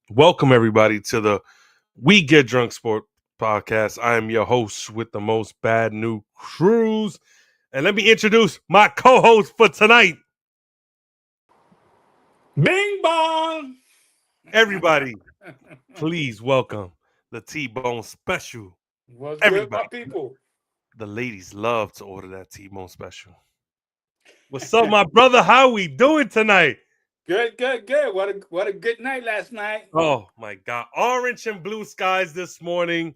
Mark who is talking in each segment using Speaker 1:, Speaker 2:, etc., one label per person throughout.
Speaker 1: Welcome, everybody, to the We Get Drunk Sport podcast. I am your host with the most bad new crews. And let me introduce my co-host for tonight.
Speaker 2: Bing bong!
Speaker 1: Everybody, please welcome the T-Bone Special.
Speaker 2: What's good,
Speaker 1: Everybody,
Speaker 2: my people?
Speaker 1: the ladies love to order that T-Bone Special. What's up, my brother? How we doing tonight?
Speaker 2: Good. What a good night last night.
Speaker 1: Oh, my God. Orange and blue skies this morning.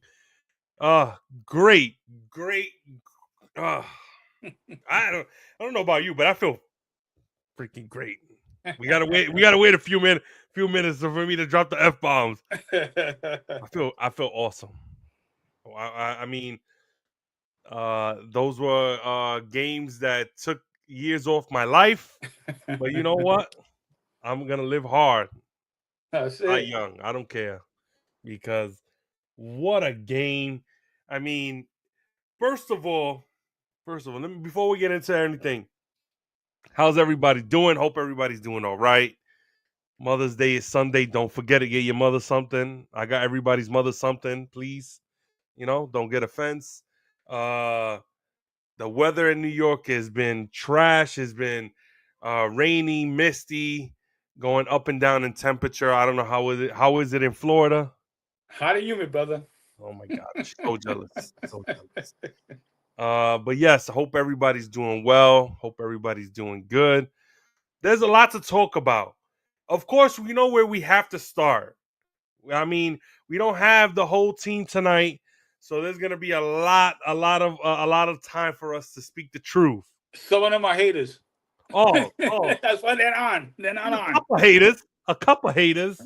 Speaker 1: Great. Uh, I don't know about you, but I feel freaking great. We gotta wait a few minutes for me to drop the F bombs. I feel awesome. I mean, those were games that took years off my life, but you know what? I'm gonna live hard,
Speaker 2: That's
Speaker 1: not
Speaker 2: it.
Speaker 1: young. I don't care because what a game! I mean, first of all, before we get into anything, how's everybody doing? Hope everybody's doing all right. Mother's Day is Sunday. Don't forget to get your mother something. I got everybody's mother something, please. Don't get offense. The weather in New York has been trash. Has been rainy, misty, going up and down in temperature. I don't know how is it in Florida?
Speaker 2: Hot and humid, brother.
Speaker 1: Oh my God, so jealous. So jealous. But yes, I hope everybody's doing well. Hope everybody's doing good. There's a lot to talk about. Of course, we know where we have to start. I mean, we don't have the whole team tonight, so there's gonna be a lot of time for us to speak the truth.
Speaker 2: Some of them are haters.
Speaker 1: Oh,
Speaker 2: That's why they're on. They're not on.
Speaker 1: A couple haters.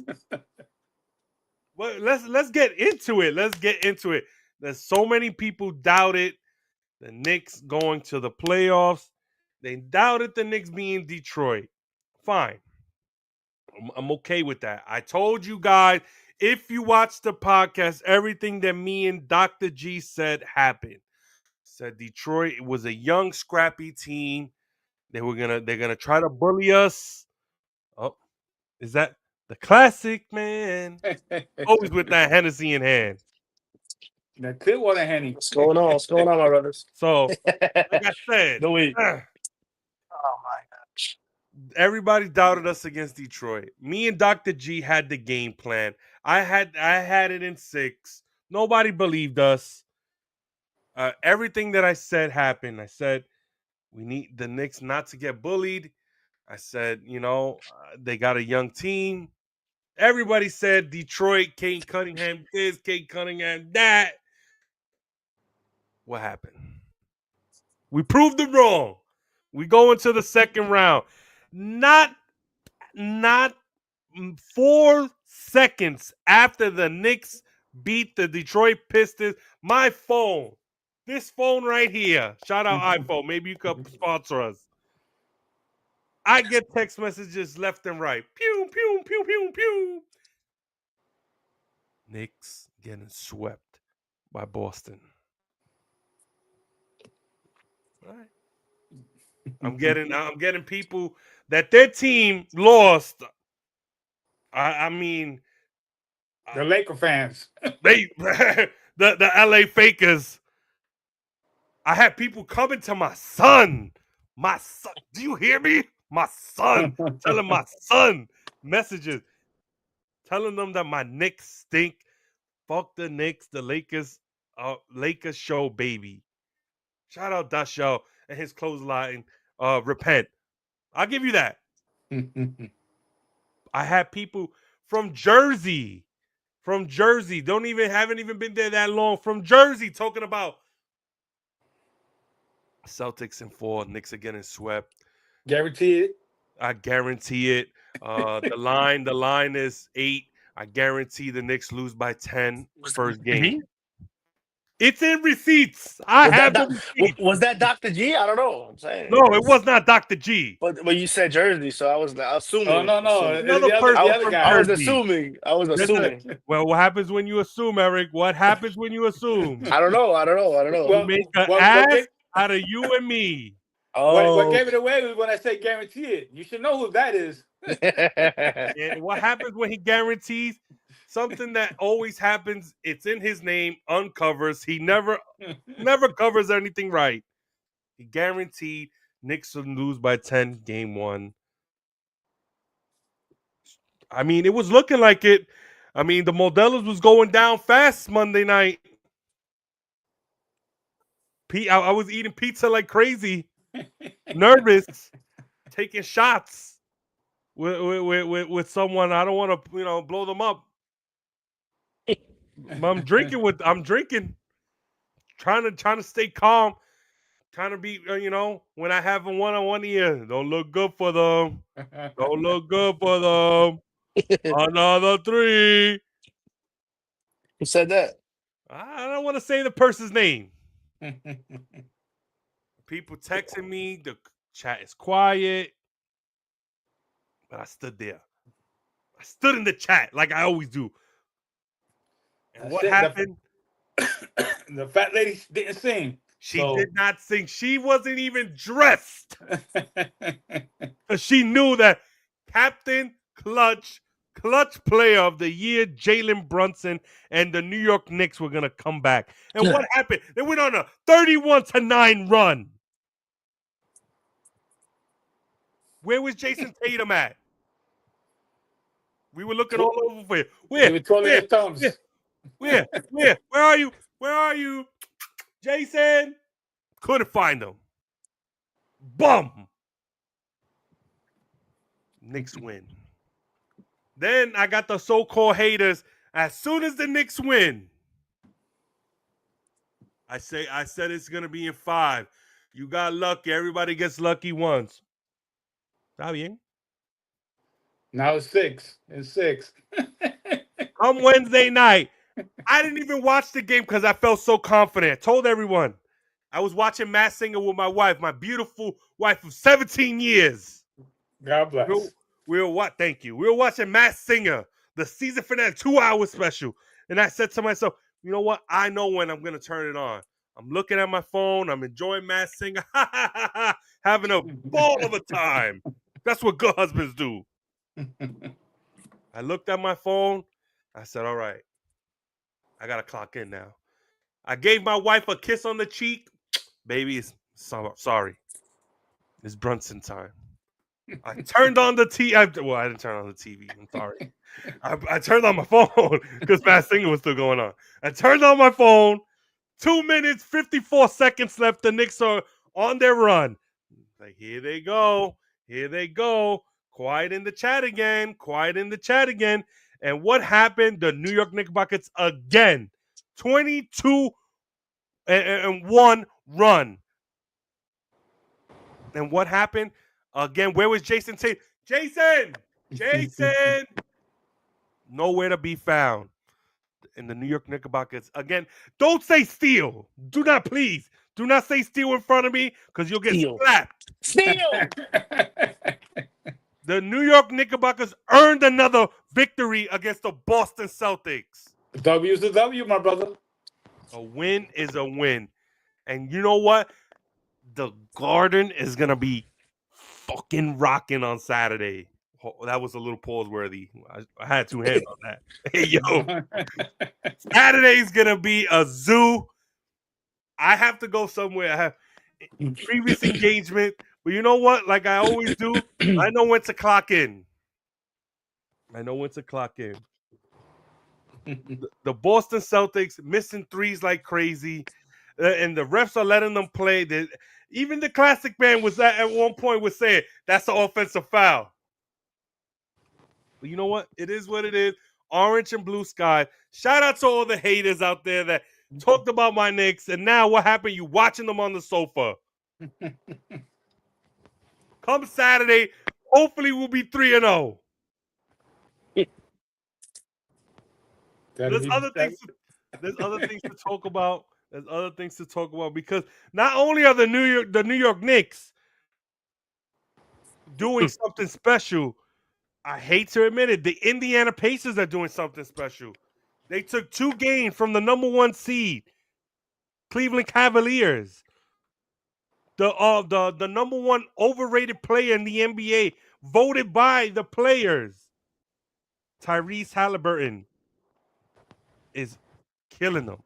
Speaker 1: Well, let's get into it. There's so many people doubted the Knicks going to the playoffs. They doubted the Knicks being Detroit. Fine. I'm okay with that. I told you guys, if you watch the podcast, everything that me and Dr. G said happened. Said Detroit was a young, scrappy team. They're gonna try to bully us. Oh, is that the classic man? Always with that Hennessy in hand.
Speaker 2: The Clearwater Haney.
Speaker 3: What's going on? What's going on, my brothers?
Speaker 1: So, like I said,
Speaker 3: Oh my gosh.
Speaker 1: everybody doubted us against Detroit. Me and Dr. G had the game plan. I had it in 6. Nobody believed us. Everything that I said happened. I said we need the Knicks not to get bullied. I said, they got a young team. Everybody said Detroit, Kate Cunningham this, Kate Cunningham that. What happened? We proved them wrong. We go into the second round. Not 4 seconds after the Knicks beat the Detroit Pistons, my phone, this phone right here, shout out iPhone, maybe you could sponsor us. I get text messages left and right. Pew, pew, pew, pew, pew. Knicks getting swept by Boston. All right. I'm getting people that their team lost. I mean,
Speaker 2: The Laker fans.
Speaker 1: they the LA Fakers. I had people coming to my son. My son, do you hear me? My son, telling my son messages, telling them that my Knicks stink. Fuck the Knicks, the Lakers show, baby. Shout out Dasho and his clothesline. Repent. I'll give you that. I had people from Jersey. Haven't even been there that long. From Jersey, talking about Celtics in 4, Knicks are getting swept.
Speaker 2: Guarantee it.
Speaker 1: I guarantee it. The line is 8. I guarantee the Knicks lose by 10 first game. It's in receipts.
Speaker 3: Was that Dr. G? I don't know. I'm saying.
Speaker 1: No, it was not Dr. G.
Speaker 3: But you said Jersey, so I was assuming.
Speaker 2: Oh, no.
Speaker 1: Another
Speaker 2: The
Speaker 1: person
Speaker 2: other
Speaker 1: from
Speaker 2: guy.
Speaker 3: I was
Speaker 1: Jersey.
Speaker 3: assuming.
Speaker 1: Well, what happens when you assume, Eric? What happens when you assume?
Speaker 3: I don't know.
Speaker 2: Well,
Speaker 1: You make an ass out of you and me.
Speaker 3: Oh,
Speaker 2: What gave it away was when I said guarantee it. You should know who that is.
Speaker 1: And what happens when he guarantees something that always happens? It's in his name, uncovers. He never covers anything right. He guaranteed Knicks will lose by 10 game 1. I mean, it was looking like it. I mean, the Modelos was going down fast Monday night. I was eating pizza like crazy, nervous, taking shots with someone. I don't want to, blow them up. I'm drinking, trying to stay calm, trying to be, when I have a one-on-one here, don't look good for them. Don't look good for them. Another 3.
Speaker 3: Who said that?
Speaker 1: I don't want to say the person's name. People texting me. The chat is quiet. But I stood there. I stood in the chat like I always do. And what happened?
Speaker 2: The fat lady didn't sing.
Speaker 1: She did not sing. She wasn't even dressed. She knew that Captain Clutch Player of the Year, Jalen Brunson, and the New York Knicks were going to come back. And what happened? They went on a 31-9 run. Where was Jason Tatum at? We were looking all over for you. Where are you? Where are you? Jason? Couldn't find him. Bum. Knicks win. Then I got the so-called haters. As soon as the Knicks win, I said it's gonna be in 5. You got lucky. Everybody gets lucky once. Está bien.
Speaker 2: Now it's 6. It's 6.
Speaker 1: Come Wednesday night, I didn't even watch the game because I felt so confident. I told everyone I was watching Masked Singer with my wife, my beautiful wife of 17 years.
Speaker 2: God bless.
Speaker 1: Thank you. We were watching Masked Singer, the season finale, 2-hour special. And I said to myself, you know what? I know when I'm going to turn it on. I'm looking at my phone. I'm enjoying Masked Singer. Having a ball of a time. That's what good husbands do. I looked at my phone. I said, all right. I got to clock in now. I gave my wife a kiss on the cheek. Baby, sorry. It's Brunson time. I turned on the TV. I didn't turn on the TV. I'm sorry. I turned on my phone because Masked Singer was still going on. I turned on my phone. 2 minutes, 54 seconds left. The Knicks are on their run. Like, here they go. Here they go. Quiet in the chat again. And what happened? The New York Knickerbockers again. 22-1 run. And what happened? Again, where was Jason Tatum? Jason! Nowhere to be found. And the New York Knickerbockers, again, don't say steal. Do not say steal in front of me because you'll get slapped.
Speaker 3: Steal!
Speaker 1: The New York Knickerbockers earned another victory against the Boston Celtics.
Speaker 2: A W is a W, my brother.
Speaker 1: A win is a win. And you know what? The Garden is going to be fucking rocking on Saturday. Oh, that was a little pause worthy. I had 2 hands on that. Hey, yo. Saturday's going to be a zoo. I have to go somewhere. I have previous engagement. But you know what? Like I always do, I know when to clock in. The Boston Celtics missing threes like crazy. And the refs are letting them play. Even the classic man was at one point was saying that's an offensive foul. But you know what? It is what it is. Orange and blue sky. Shout out to all the haters out there that talked about my Knicks. And now what happened? You watching them on the sofa. Come Saturday, hopefully we'll be 3-0. There's other things to talk about. Because not only are the New York Knicks doing something special, I hate to admit it, the Indiana Pacers are doing something special. They took 2 games from the number 1 seed, Cleveland Cavaliers. the number one overrated player in the NBA, voted by the players. Tyrese Halliburton is killing them.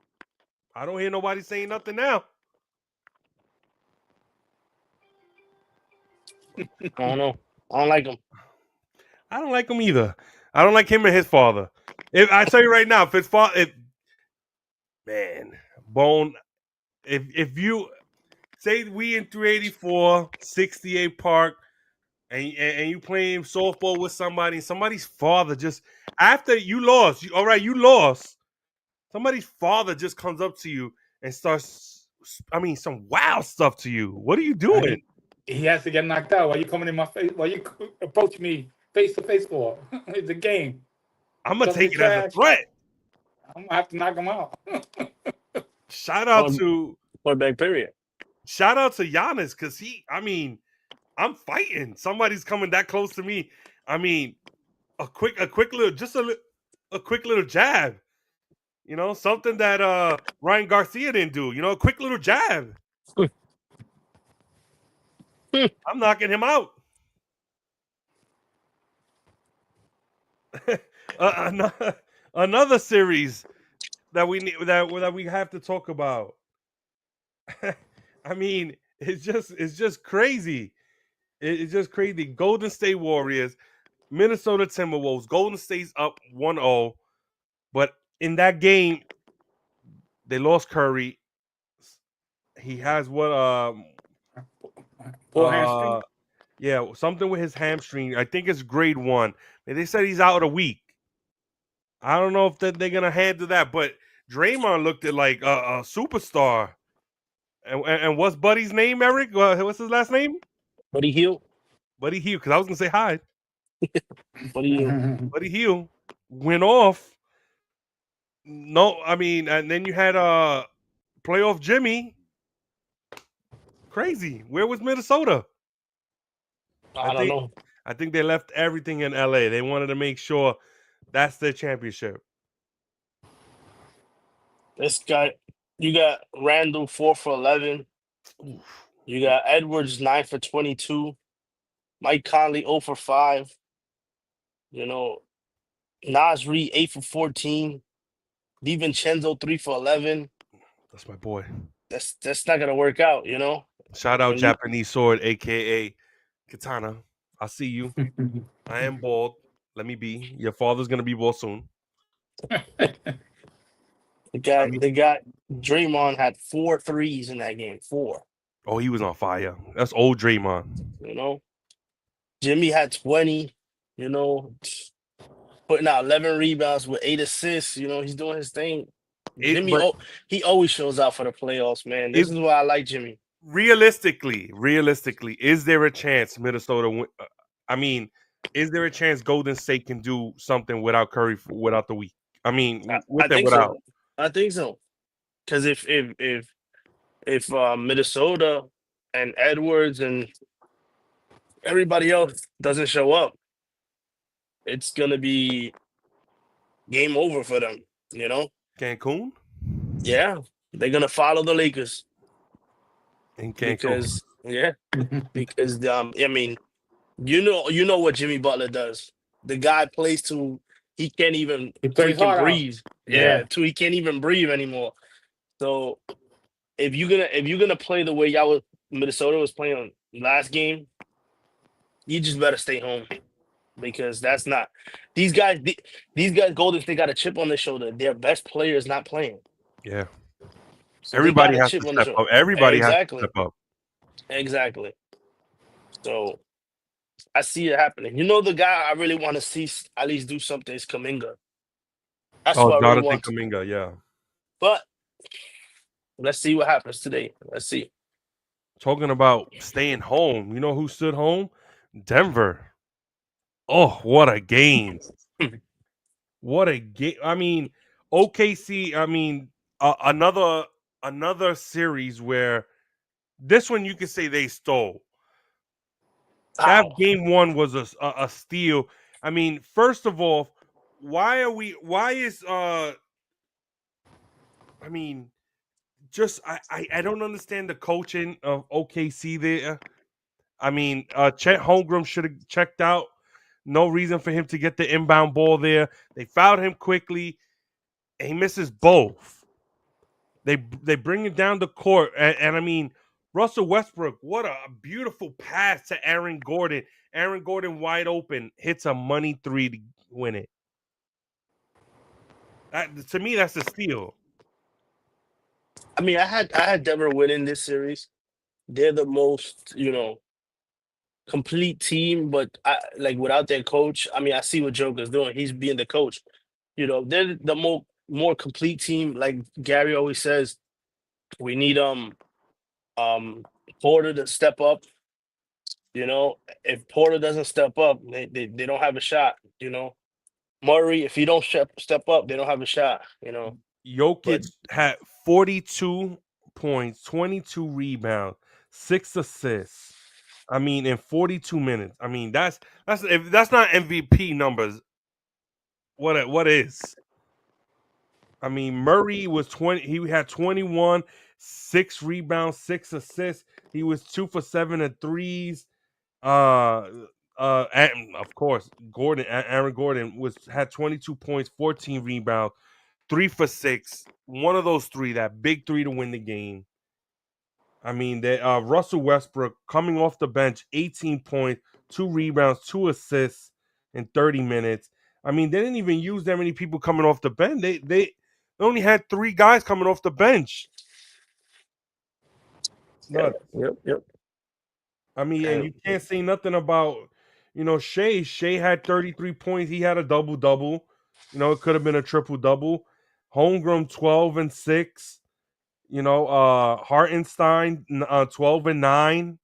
Speaker 1: I don't hear nobody saying nothing now.
Speaker 3: I don't know. I don't like him.
Speaker 1: I don't like him either. I don't like him and his father. If I tell you right now, if his father, man, Bone, if you say we in 384, 68 Park, and you playing softball with somebody's father just after you lost, all right, you lost. Somebody's father just comes up to you and starts, some wild stuff to you. What are you doing?
Speaker 2: He has to get knocked out. Why you coming in my face? Why you approach me face to face for? It's a game.
Speaker 1: I'm gonna
Speaker 2: Talking
Speaker 1: take it as a
Speaker 2: trash.
Speaker 1: threat.
Speaker 2: I'm gonna have to knock him out.
Speaker 1: Shout out to
Speaker 3: Point back period.
Speaker 1: Giannis because I'm fighting. Somebody's coming that close to me. A quick little jab. Something that Ryan Garcia didn't do. A quick little jab. I'm knocking him out. Another series that we need that we have to talk about. It's just crazy. It's just crazy. Golden State Warriors, Minnesota Timberwolves. Golden State's up 1-0, but in that game, they lost Curry. He has what
Speaker 2: Poor hamstring.
Speaker 1: yeah, something with his hamstring. I think it's grade 1. And they said he's out a week. I don't know if they're gonna handle that, but Draymond looked at like a superstar. And what's Buddy's name, Eric? What's his last name?
Speaker 3: Buddy Hield.
Speaker 1: Buddy Hield, because I was gonna say hi.
Speaker 3: Buddy Hield.
Speaker 1: Buddy Hield went off. No, and then you had playoff Jimmy. Crazy. Where was Minnesota?
Speaker 3: I don't know.
Speaker 1: I think they left everything in LA. They wanted to make sure that's their championship.
Speaker 3: This guy, you got Randall 4 for 11.
Speaker 1: Oof.
Speaker 3: You got Edwards 9 for 22. Mike Conley 0 for 5. Nas Reed 8 for 14. DiVincenzo 3 for 11.
Speaker 1: That's my boy.
Speaker 3: That's not gonna work out,
Speaker 1: Shout out Japanese Sword, aka Katana. I see you. I am bald. Let me be. Your father's gonna be bald soon.
Speaker 3: The guy Draymond had 4 threes in that game. 4.
Speaker 1: Oh, he was on fire. That's old Draymond.
Speaker 3: Jimmy had 20, putting out 11 rebounds with 8 assists. He's doing his thing. Jimmy, he always shows out for the playoffs, man. This is why I like Jimmy.
Speaker 1: Realistically, is there a chance Minnesota is there a chance Golden State can do something without Curry without the week?
Speaker 3: I think so. I think so. Because if Minnesota and Edwards and everybody else doesn't show up, it's gonna be game over for them.
Speaker 1: Cancun?
Speaker 3: Yeah, they're gonna follow the Lakers.
Speaker 1: In Cancun.
Speaker 3: Because you know what Jimmy Butler does. The guy plays till he can't even freaking breathe.
Speaker 2: Yeah,
Speaker 3: till he can't even breathe anymore. So if you're gonna play the way Minnesota was playing on last game, you just better stay home. Because that's not these guys. These guys, Golden State got a chip on their shoulder. Their best player is not playing.
Speaker 1: Yeah,
Speaker 3: so
Speaker 1: everybody has to step up. Everybody has to step up.
Speaker 3: Exactly. So I see it happening. The guy I really want to see at least do something is Kuminga. That's what I really want.
Speaker 1: Kuminga, yeah.
Speaker 3: But let's see what happens today. Let's see.
Speaker 1: Talking about staying home, you know who stood home? Denver. Oh, what a game. What a game. OKC, another series where this one you could say they stole. That game 1 was a steal. First of all, just I don't understand the coaching of OKC there. I mean, Chet Holmgren should have checked out. No reason for him to get the inbound ball there. They fouled him quickly. And he misses both. They bring it down the court, and I mean Russell Westbrook. What a beautiful pass to Aaron Gordon. Aaron Gordon wide open hits a money three to win it. To me, that's a steal.
Speaker 3: I mean, I had Denver winning this series. They're the most, complete team, but like without their coach, I mean, I see what Joker's doing. He's being the coach. They're the more complete team. Like Gary always says, we need Porter to step up. If Porter doesn't step up, they don't have a shot. Murray, if he don't step up, they don't have a shot. But
Speaker 1: Jokic had 42 points, 22 rebounds, 6 assists. I mean, in 42 minutes. I mean, if that's not MVP numbers, what is? I mean, Murray was 20. He had 21, 6 rebounds, 6 assists. He was 2 for 7 at threes. And of course, Aaron Gordon had 22 points, 14 rebounds, 3 for 6. One of those three, that big three to win the game. I mean, Russell Westbrook coming off the bench, 18 points, 2 rebounds, 2 assists in 30 minutes. I mean, they didn't even use that many people coming off the bench. They only had 3 guys coming off the bench. Nuts.
Speaker 3: Yep.
Speaker 1: I mean, and
Speaker 3: And
Speaker 1: you can't say nothing about, Shea. Shea had 33 points. He had a double-double. It could have been a triple-double. Homegrown 12 and 6. Hartenstein 12 and 9.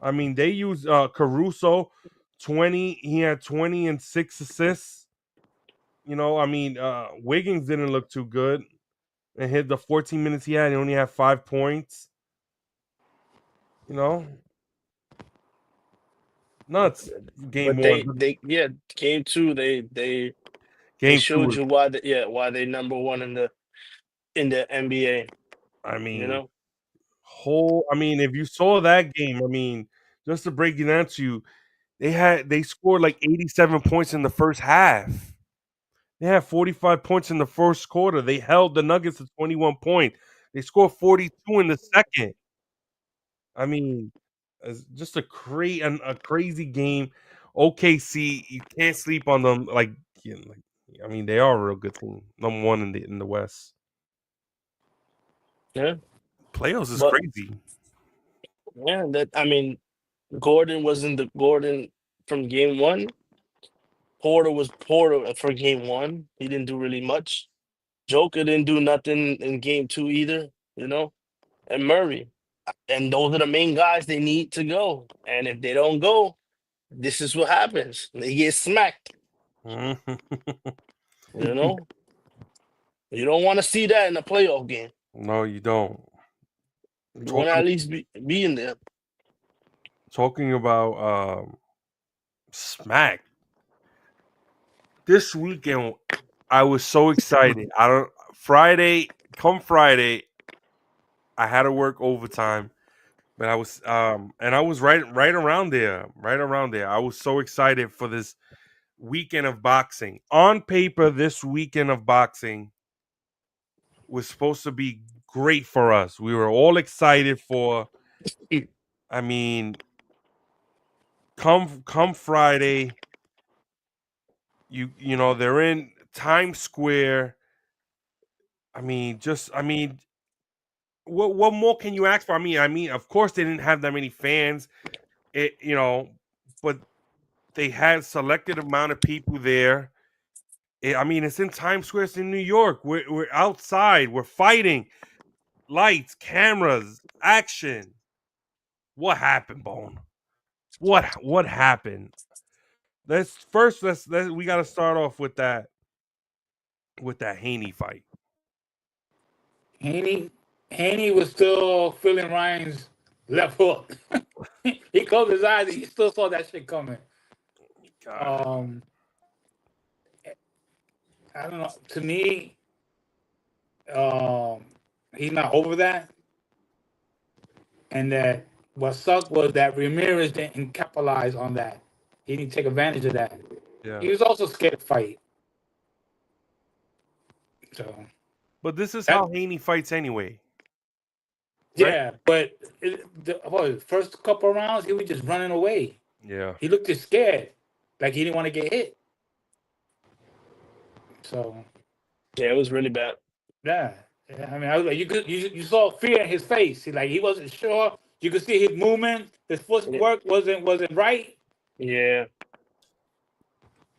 Speaker 1: I mean, they used Caruso 20. He had 20 and 6 assists. I mean, Wiggins didn't look too good. And hit the 14 minutes he had, he only had 5 points. Nuts. Game
Speaker 3: but
Speaker 1: one.
Speaker 3: game two they
Speaker 1: Game
Speaker 3: showed
Speaker 1: 2.
Speaker 3: you why they number one in the NBA.
Speaker 1: I
Speaker 3: You
Speaker 1: mean,
Speaker 3: know,
Speaker 1: if you saw that game, I mean, just to break it down to you, they scored like 87 points in the first half. They had 45 points in the first quarter. They held the Nuggets to 21 points. They scored 42 in the second. I mean, it's just a crazy game. OKC, you can't sleep on them. I mean, they are a real good team. Number one in the West.
Speaker 3: yeah.
Speaker 1: Playoffs is
Speaker 3: But
Speaker 1: crazy.
Speaker 3: yeah, Gordon wasn't the Gordon from game one. Porter was Porter for game one. He didn't do really much. Joker didn't do nothing in game two either. And Murray. And those are the main guys they need to go. And if they don't go, this is what happens. They get smacked.
Speaker 1: Mhm.
Speaker 3: You know, you don't want to see that in a playoff game.
Speaker 1: No, you don't.
Speaker 3: You want to
Speaker 1: Talking
Speaker 3: at least be in there.
Speaker 1: talking about smack. This weekend I was so excited. Come Friday, I had to work overtime, but I was right around there, right around there. I was so excited for this weekend of boxing. On paper, this weekend of boxing was supposed to be great for us. We were all excited for. I mean, come Friday, they're in Times Square. What more can you ask for? Of course they didn't have that many fans. But they had selected amount of people there. It's in Times Square. It's in New York. We're outside. We're fighting. Lights, cameras, action. What happened, Bone? What happened? We got to start off with that Haney fight.
Speaker 2: Haney was still feeling Ryan's left hook. He closed his eyes. He still saw that shit coming.
Speaker 1: God.
Speaker 2: I don't know. To me, um, he's not over that, and that what sucked was that Ramirez didn't capitalize on that. He didn't take advantage of that.
Speaker 1: Yeah.
Speaker 2: He was also scared to fight. So
Speaker 1: But this is
Speaker 2: that,
Speaker 1: how Haney fights anyway. Right?
Speaker 2: yeah, but first couple of rounds he was just running away.
Speaker 1: Yeah.
Speaker 2: He looked just scared, like he didn't want to get hit. So
Speaker 3: Yeah, it was really bad.
Speaker 2: yeah, I mean, I was like, you saw fear in his face. He wasn't sure. You could see his movement. His footwork wasn't right.
Speaker 3: Yeah,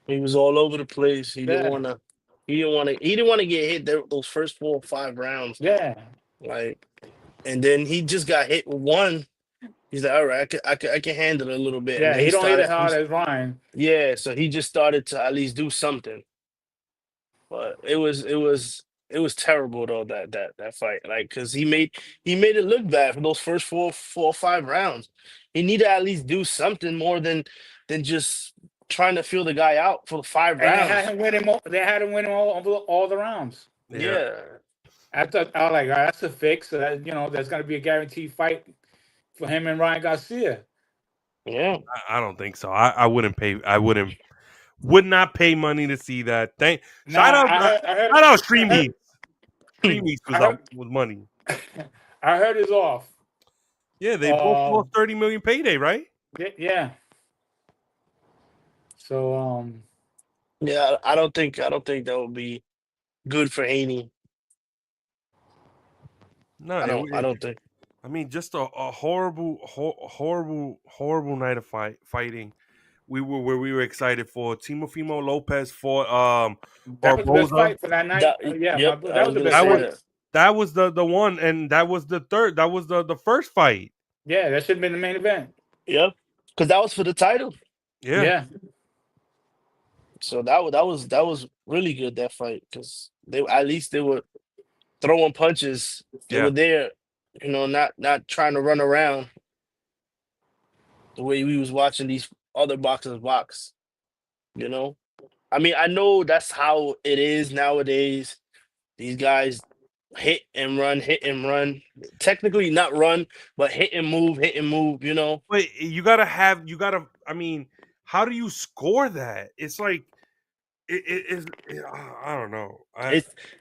Speaker 3: he was all over the place. He didn't
Speaker 2: Yeah,
Speaker 3: want to. He didn't want to get hit those first 4 or 5 rounds.
Speaker 2: yeah,
Speaker 3: Like, and then he just got hit with one. He's like, all right, I can handle it a little bit. And
Speaker 2: yeah.
Speaker 3: then
Speaker 2: He don't hit it
Speaker 3: he
Speaker 2: hard as Ryan.
Speaker 3: yeah, so he just started to at least do something. But it was terrible though that fight. Like, cause he made it look bad for those first 4 or 5 rounds. He needed to at least do something more than just trying to feel the guy out for 5
Speaker 2: And
Speaker 3: rounds.
Speaker 2: they had him winning all the rounds.
Speaker 3: Yeah.
Speaker 2: I was like, all right, that's a fix. So that, that's going to be a guaranteed fight for him and Ryan Garcia.
Speaker 3: Yeah.
Speaker 1: I don't think so. I wouldn't pay. Would not pay money to see that. Shout out Stream East. Stream East was money.
Speaker 2: I heard it's off.
Speaker 1: Yeah, they both lost 30 million payday, right?
Speaker 2: Yeah. So
Speaker 3: Yeah, I don't think that would be good for Haney.
Speaker 1: No,
Speaker 3: I don't think.
Speaker 1: I mean, just a horrible night of fighting. We were excited for. Teofimo Lopez fought
Speaker 2: that was the best
Speaker 1: Barboza.
Speaker 2: fight for that night.
Speaker 3: Yep,
Speaker 2: that was the best fight.
Speaker 1: That was the one, and that was the third. That was the first fight.
Speaker 2: Yeah, that should have been the main event.
Speaker 3: Yep, because that was for the title.
Speaker 2: Yeah.
Speaker 3: So that was really good, that fight, because they were throwing punches. They were there, not trying to run around the way we was watching these other boxers box. I mean, I know that's how it is nowadays. These guys hit and run. Technically not run, but hit and move.
Speaker 1: But you gotta. I mean, how do you score that? It's like I don't know.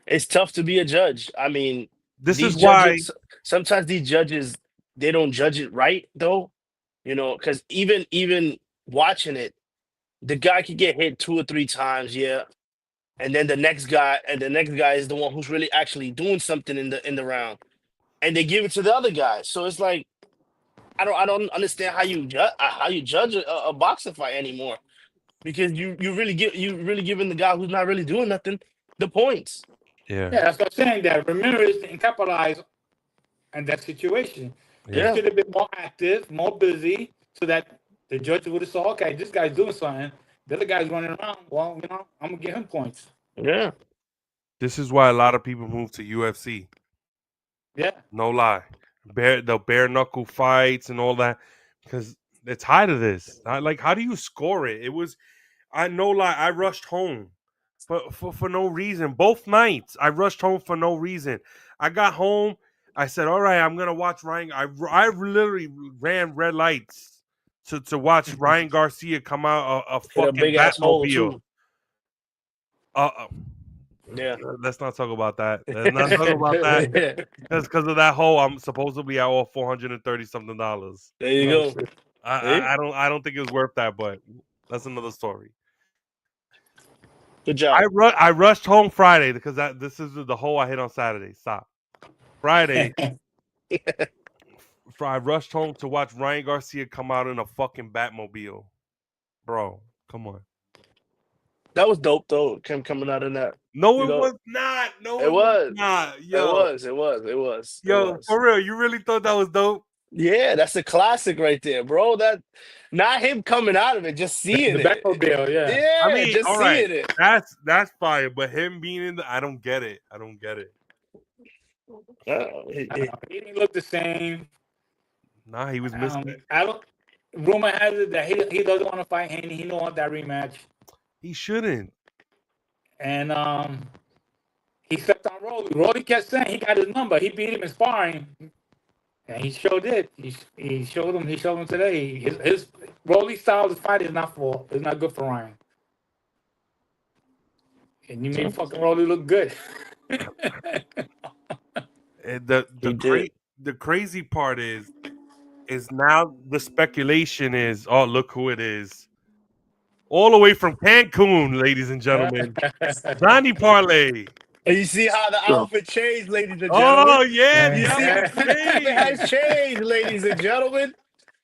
Speaker 3: It's tough to be a judge. I mean,
Speaker 1: this
Speaker 3: these
Speaker 1: is why
Speaker 3: sometimes these judges, they don't judge it right though. Because even watching it, the guy could get hit 2 or 3 times, yeah, and then the next guy is the one who's really actually doing something in the round, and they give it to the other guy. So it's like, I don't understand how you judge a boxing fight anymore, because you really giving the guy who's not really doing nothing the points.
Speaker 1: Yeah,
Speaker 2: that's what I'm saying. That Ramirez didn't capitalize on that situation.
Speaker 1: Yeah.
Speaker 2: He should have been more active, more busy, so that the judge would have saw, okay, this guy's doing something. The other guy's running around. Well, I'm gonna give him points.
Speaker 3: Yeah.
Speaker 1: This is why a lot of people move to UFC.
Speaker 2: Yeah.
Speaker 1: No lie. The bare knuckle fights and all that, because they're tired of this. Like, how do you score it? No lie, I rushed home. But for no reason. Both nights, I rushed home for no reason. I got home. I said, all right, I'm going to watch Ryan. I literally ran red lights to watch Ryan Garcia come out a fucking
Speaker 3: big ass hole,
Speaker 1: Batmobile.
Speaker 3: too.
Speaker 1: Yeah. Let's not talk about that. Let's not talk about that. Because of that hole, I'm supposedly I owe $430 something.
Speaker 3: There you go.
Speaker 1: I don't think it was worth that, but that's another story.
Speaker 3: Good job.
Speaker 1: I rushed home Friday because this is the hole I hit on Saturday. Stop. Friday, I rushed home to watch Ryan Garcia come out in a fucking Batmobile. Bro, come on.
Speaker 3: That was dope though. Him coming out in that.
Speaker 1: No, it was not. No, it was not. Yo,
Speaker 3: It was.
Speaker 1: Yo, for real, you really thought that was dope?
Speaker 3: Yeah, that's a classic right there, bro. That not him coming out of it, just seeing
Speaker 2: the
Speaker 3: it.
Speaker 2: Batmobile, yeah.
Speaker 3: Yeah,
Speaker 1: I mean,
Speaker 3: just
Speaker 1: all right,
Speaker 3: seeing it.
Speaker 1: That's fire, but him being in I don't get it.
Speaker 2: He didn't look the same.
Speaker 1: Nah, he was missing.
Speaker 2: Rumor has it that he doesn't want to fight Haney. He don't want that rematch.
Speaker 1: He shouldn't.
Speaker 2: And he stepped on Rolly. Rolly kept saying he got his number. He beat him in sparring, and he showed it. He showed him. He showed him today. His Rolly style of fight is not good for Ryan. And you made fucking Rolly look good.
Speaker 1: The crazy part is now the speculation is, oh, look who it is. All the way from Cancun, ladies and gentlemen. Johnny Parlay.
Speaker 3: And you see how the outfit changed, ladies and gentlemen?
Speaker 1: Oh, yeah.
Speaker 3: You
Speaker 1: The
Speaker 3: see how
Speaker 1: outfit
Speaker 3: the outfit has
Speaker 1: changed.
Speaker 3: changed, ladies and gentlemen.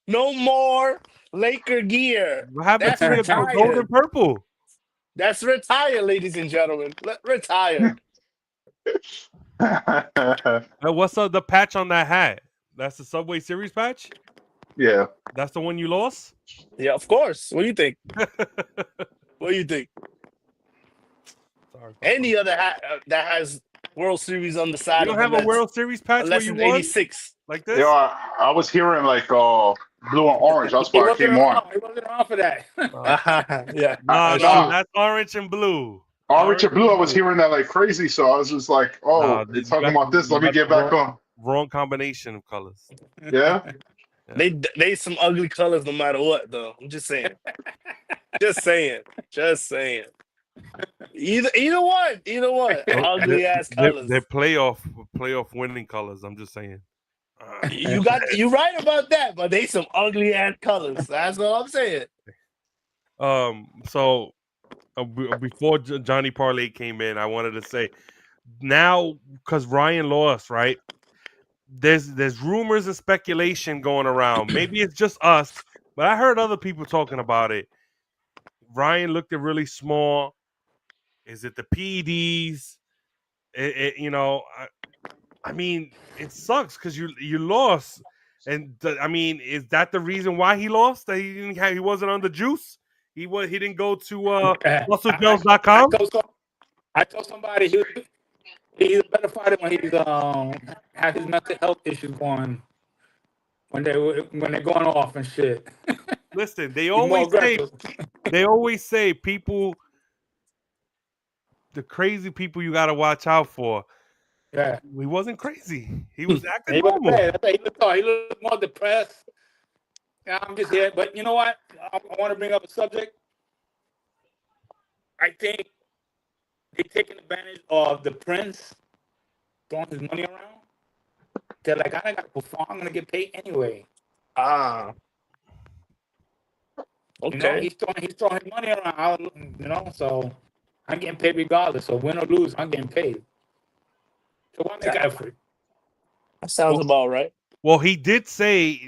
Speaker 3: No more Laker gear.
Speaker 1: What happened
Speaker 3: That's
Speaker 1: to the
Speaker 3: retired.
Speaker 1: golden purple?
Speaker 3: That's retired, ladies and gentlemen. Retired.
Speaker 1: What's up the patch on that hat? That's the Subway Series patch?
Speaker 4: Yeah.
Speaker 1: That's the one you lost?
Speaker 3: Yeah, of course. What do you think? What do you think?
Speaker 1: Sorry,
Speaker 3: Any other hat that has World Series on the side
Speaker 1: you
Speaker 3: of
Speaker 1: don't have
Speaker 3: it
Speaker 1: a World Series patch where
Speaker 3: unless
Speaker 1: you
Speaker 3: it's
Speaker 1: won?
Speaker 3: 86.
Speaker 1: Like this?
Speaker 4: Yeah, I was hearing like blue and orange. That's why I came on.
Speaker 2: He wasn't around for that.
Speaker 3: Yeah.
Speaker 1: No,
Speaker 4: No.
Speaker 1: that's orange and blue.
Speaker 4: Orange and blue, I was hearing that like crazy. So I was just like,
Speaker 1: Nah,
Speaker 4: it's
Speaker 1: you
Speaker 4: talking
Speaker 1: got
Speaker 4: about this. Let
Speaker 1: you
Speaker 4: me
Speaker 1: got
Speaker 4: get back on.
Speaker 1: Wrong combination of colors.
Speaker 4: Yeah.
Speaker 3: They some ugly colors no matter what, though. I'm just saying. Just saying. Either one. Ugly ass colors.
Speaker 1: They're playoff winning colors. I'm just saying.
Speaker 3: You right about that, but they some ugly ass colors. That's all I'm saying.
Speaker 1: So before Johnny Parlay came in, I wanted to say now because Ryan lost, right? There's rumors and speculation going around. Maybe it's just us, but I heard other people talking about it. Ryan looked really small. Is it the PEDs? I mean, it sucks because you lost, and I mean, is that the reason why he lost? That he wasn't on the juice. He didn't go to musclegels.com.
Speaker 2: I told somebody he's a better fighter when he's had his mental health issues going when they're going off and shit.
Speaker 1: Listen, they
Speaker 2: He's more
Speaker 1: always say people, the crazy people you got to watch out for.
Speaker 2: Yeah,
Speaker 1: He wasn't crazy. He was acting
Speaker 2: he
Speaker 1: normal.
Speaker 2: he looked more depressed. Yeah, I'm just here, but you know what? I want to bring up a subject. I think they're taking advantage of the Prince throwing his money around. They're like, I got to perform. I'm gonna get paid anyway.
Speaker 3: Okay.
Speaker 2: You know, he's throwing his money around. So I'm getting paid regardless. So win or lose, I'm getting paid. So why make effort?
Speaker 3: That sounds about right.
Speaker 1: Well, he did say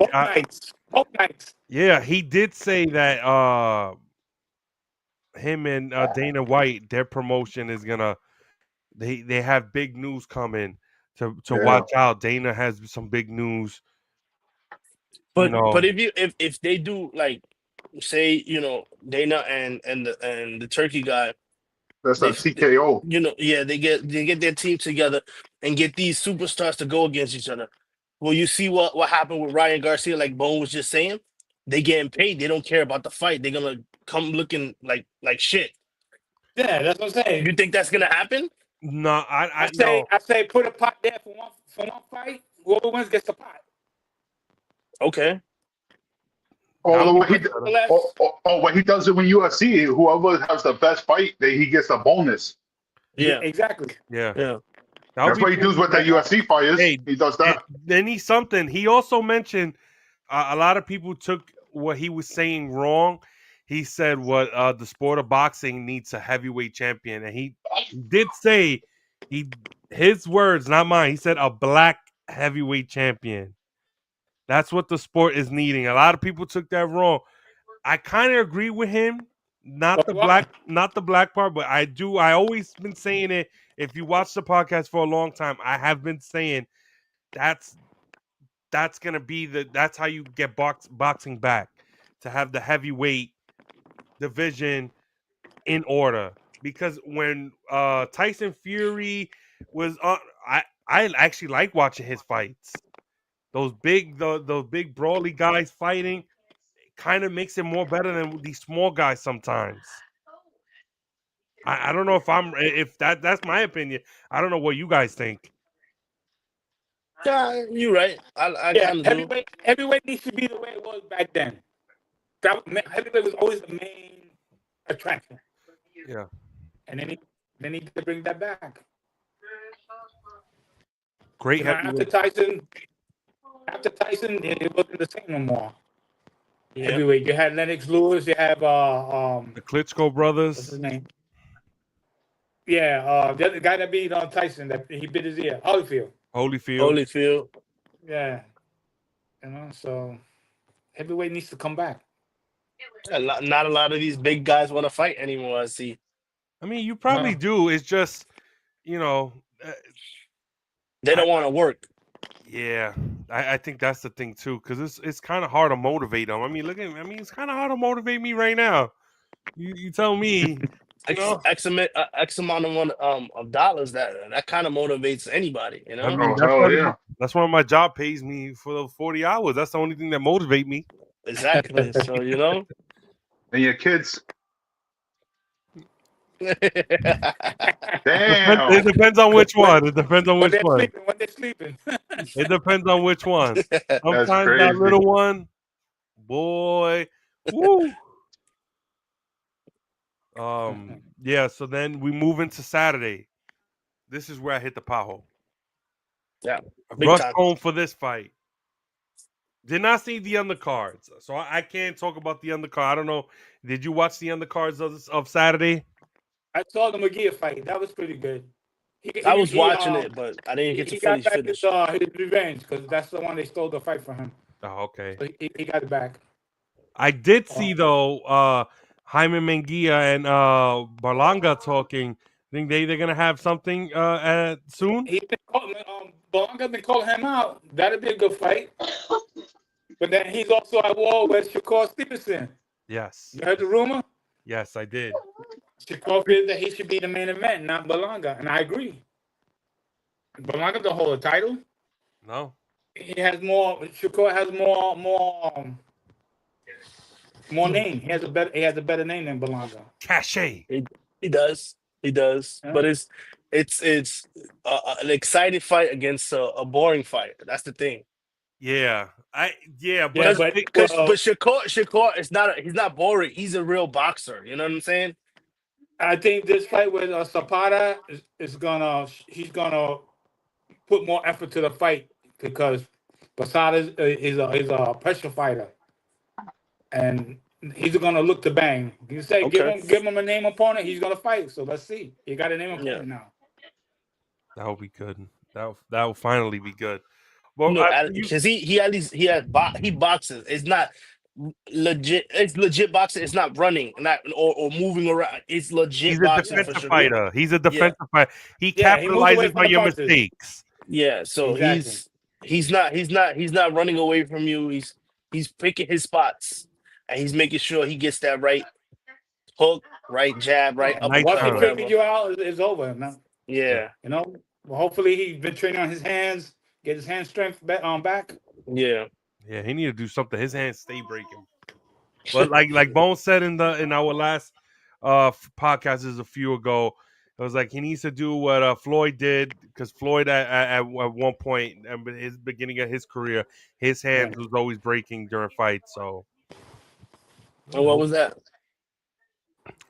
Speaker 2: Both nights.
Speaker 1: Yeah, he did say that him and Dana White, their promotion is gonna they have big news coming to watch out. Dana has some big news.
Speaker 3: But if they do, like, say, Dana and the Turkey guy,
Speaker 4: That's a TKO.
Speaker 3: they get their team together and get these superstars to go against each other. Well, you see what happened with Ryan Garcia, like Bone was just saying. They getting paid. They don't care about the fight. They're gonna come looking like shit.
Speaker 2: Yeah, that's what I'm saying.
Speaker 3: You think that's gonna happen?
Speaker 1: No,
Speaker 2: I
Speaker 1: no.
Speaker 2: say put a pot there for one fight. Whoever wins gets the pot.
Speaker 3: Okay.
Speaker 4: What he does it when UFC, whoever has the best fight, he gets a bonus.
Speaker 3: Yeah,
Speaker 2: exactly.
Speaker 1: Yeah.
Speaker 4: That's what he does with the UFC fighters.
Speaker 1: Hey,
Speaker 4: he does that.
Speaker 1: Then he's something. He also mentioned a lot of people took what he was saying wrong. He said what the sport of boxing needs a heavyweight champion, and he did say his words, not mine. He said a black heavyweight champion. That's what the sport is needing. A lot of people took that wrong. I kind of agree with him. Not the black part, but I do. I always been saying it. If you watch the podcast for a long time, I have been saying that's gonna be that's how you get boxing back, to have the heavyweight division in order. Because when Tyson Fury was on, I actually like watching his fights. Those big brawly guys fighting kind of makes it more better than these small guys sometimes. I don't know if that's my opinion. I don't know what you guys think.
Speaker 3: Yeah, you're right. I
Speaker 2: Yeah,
Speaker 3: kind of do.
Speaker 2: heavyweight needs to be the way it was back then. Heavyweight was always the main attraction,
Speaker 1: Yeah.
Speaker 2: and they need to bring that back.
Speaker 1: Great
Speaker 2: You know, after
Speaker 1: heavyweight.
Speaker 2: Tyson, it wasn't the same no more.
Speaker 3: Yeah.
Speaker 2: Heavyweight, you had Lennox Lewis, you have
Speaker 1: The Klitschko brothers.
Speaker 2: what's his name? Yeah, the other guy that beat on Tyson, that he bit his ear, Holyfield.
Speaker 3: Holyfield.
Speaker 2: Yeah, you know, so heavyweight needs to come back.
Speaker 3: Not a lot of these big guys want to fight anymore. I see.
Speaker 1: I mean, you probably do. It's just, you know,
Speaker 3: they don't want to work.
Speaker 1: Yeah, I think that's the thing too, because it's kind of hard to motivate them. I mean, it's kind of hard to motivate me right now. You tell me, you know?
Speaker 3: X amount of dollars that kind of motivates anybody. You know.
Speaker 1: I mean, that's why my job pays me for the 40 hours. That's the only thing that motivates me.
Speaker 3: Exactly. So you know.
Speaker 4: And your kids.
Speaker 1: Damn.
Speaker 4: It
Speaker 1: depends on which one. It depends on which one.
Speaker 2: When they're sleeping.
Speaker 1: It depends on which one. Sometimes
Speaker 4: crazy.
Speaker 1: that little one, boy, woo. Yeah, so then we move into Saturday. This is where I hit the pothole.
Speaker 3: Yeah.
Speaker 1: Rushed home for this fight. Did not see the undercards, so I can't talk about the undercard. I don't know. Did you watch the undercards of Saturday?
Speaker 2: I saw the McGee fight. That was pretty good.
Speaker 3: I was watching it, but I didn't get to finish.
Speaker 2: His revenge, because that's the one they stole the fight from him.
Speaker 1: Oh, okay.
Speaker 2: So he got it back.
Speaker 1: I did see though, Jaime Menguia and Berlanga talking. Think they're gonna have something soon?
Speaker 2: Berlanga been calling him out. That'd be a good fight. But then he's also at war with Shakur Stevenson.
Speaker 1: Yes.
Speaker 2: You heard the rumor?
Speaker 1: Yes, I did.
Speaker 2: Shakur feels that he should be the main event, not Berlanga, and I agree. Berlanga don't hold a title.
Speaker 1: No.
Speaker 2: He has more. Shakur has more name. He has a better name than Berlanga.
Speaker 1: Cachet.
Speaker 3: He does. Yeah. But it's an exciting fight against a boring fight. That's the thing.
Speaker 1: Yeah. But
Speaker 3: Shakur he's not boring. He's a real boxer. You know what I'm saying?
Speaker 2: I think this fight with Zapata he's gonna put more effort to the fight, because Posada is a pressure fighter, and he's gonna look to bang. You say give him a name opponent, he's gonna fight. So let's see. You got a name opponent now.
Speaker 1: That will be good. That will finally be good. Well,
Speaker 3: because he boxes. It's not legit. It's legit boxing. It's not running, or moving around. It's legit.
Speaker 1: He's
Speaker 3: boxing
Speaker 1: a defensive fighter. He's a defensive fighter. He capitalizes on your mistakes.
Speaker 3: Yeah, so he's not running away from you. He's picking his spots, and he's making sure he gets that right hook, right jab, right up.
Speaker 2: Once he figured you out, it's over. Man.
Speaker 3: Yeah,
Speaker 2: you know. Well, hopefully he's been training on his hands, get his hand strength back.
Speaker 3: Yeah.
Speaker 1: Yeah, he need to do something. His hands stay breaking. But like Bones said in our last podcast is a few ago, it was like he needs to do what Floyd did, because Floyd at one point at his beginning of his career, his hands was always breaking during fights. So,
Speaker 3: and what was that?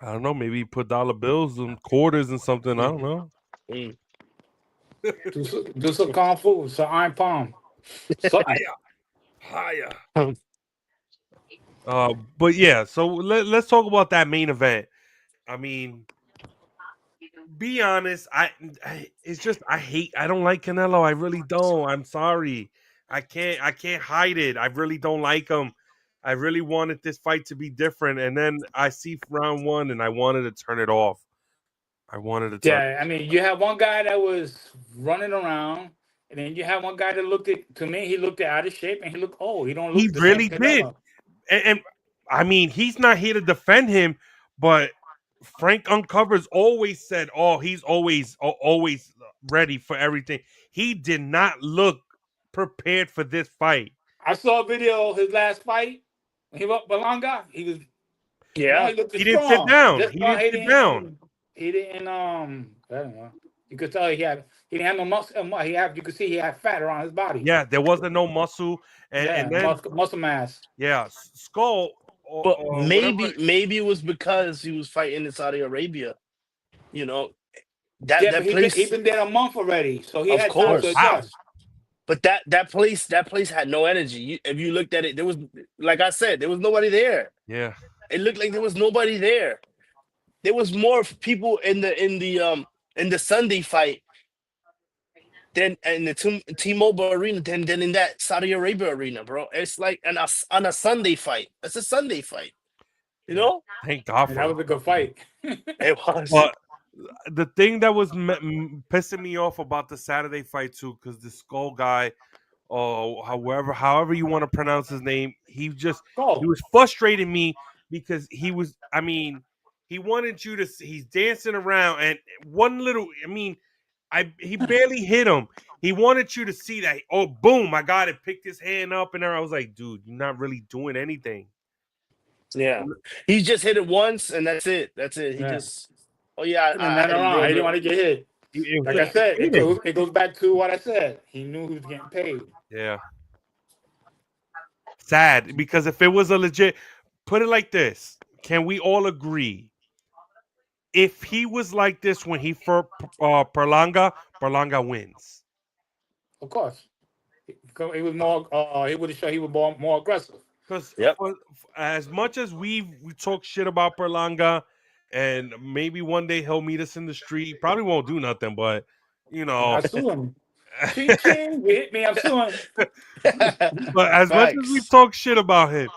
Speaker 1: I don't know. Maybe he put dollar bills and quarters and something. I don't know.
Speaker 2: Do some kung fu, some iron palm.
Speaker 1: Higher. But yeah, so let's talk about that main event. I mean, be honest, I don't like Canelo. I really don't. I'm sorry. I can't hide it. I really don't like him. I really wanted this fight to be different, and then I see round one, and I wanted to turn it off. I mean,
Speaker 2: you have one guy that was running around, and then you have one guy that looked out of shape, and he looked old. He don't look.
Speaker 1: He really did, and I mean, he's not here to defend him, but Frank Uncovers always said, "Oh, he's always ready for everything." He did not look prepared for this fight.
Speaker 2: I saw a video of his last fight. He went Berlanga. He was.
Speaker 3: Yeah,
Speaker 2: he
Speaker 1: didn't sit down. He didn't sit down.
Speaker 2: he didn't. I don't know. You could tell he didn't have no muscle. You could see he had fat around his body.
Speaker 1: Yeah, there wasn't no muscle, and then
Speaker 2: muscle mass.
Speaker 1: Yeah, Skull
Speaker 3: But
Speaker 1: or whatever.
Speaker 3: maybe it was because he was fighting in Saudi Arabia. You know, that
Speaker 2: but
Speaker 3: place.
Speaker 2: He's been there a month already, so he
Speaker 3: Of
Speaker 2: had
Speaker 3: course.
Speaker 2: time to adjust.
Speaker 3: But that place had no energy. If you looked at it, there was, like I said, there was nobody there.
Speaker 1: Yeah,
Speaker 3: it looked like there was nobody there. There was more people in the Sunday fight than in the T-Mobile arena than in that Saudi Arabia arena, bro. It's like on a Sunday fight. It's a Sunday fight. You know?
Speaker 1: Thank God for
Speaker 2: that was a good fight.
Speaker 3: It was.
Speaker 1: But the thing that was pissing me off about the Saturday fight too, because the Skull guy, or however you want to pronounce his name, he was frustrating me because he wanted you to. He's dancing around and he barely hit him. He wanted you to see that. Oh, boom! I got it. Picked his hand up, and I was like, dude, you're not really doing anything.
Speaker 3: Yeah, he just hit it once, and that's it. He just. Oh yeah,
Speaker 2: I didn't want to get hit. Like I said, it goes back to what I said. He knew he was getting paid.
Speaker 1: Yeah. Sad, because if it was a legit, put it like this, can we all agree? If he was like this when he for Berlanga wins.
Speaker 2: Of course, he was more. He would have shown he was more aggressive.
Speaker 1: Because as much as we talk shit about Berlanga, and maybe one day he'll meet us in the street, probably won't do nothing, but
Speaker 2: I sue him. Ching, you hit me, I'm suing.
Speaker 1: But as much as we talk shit about him,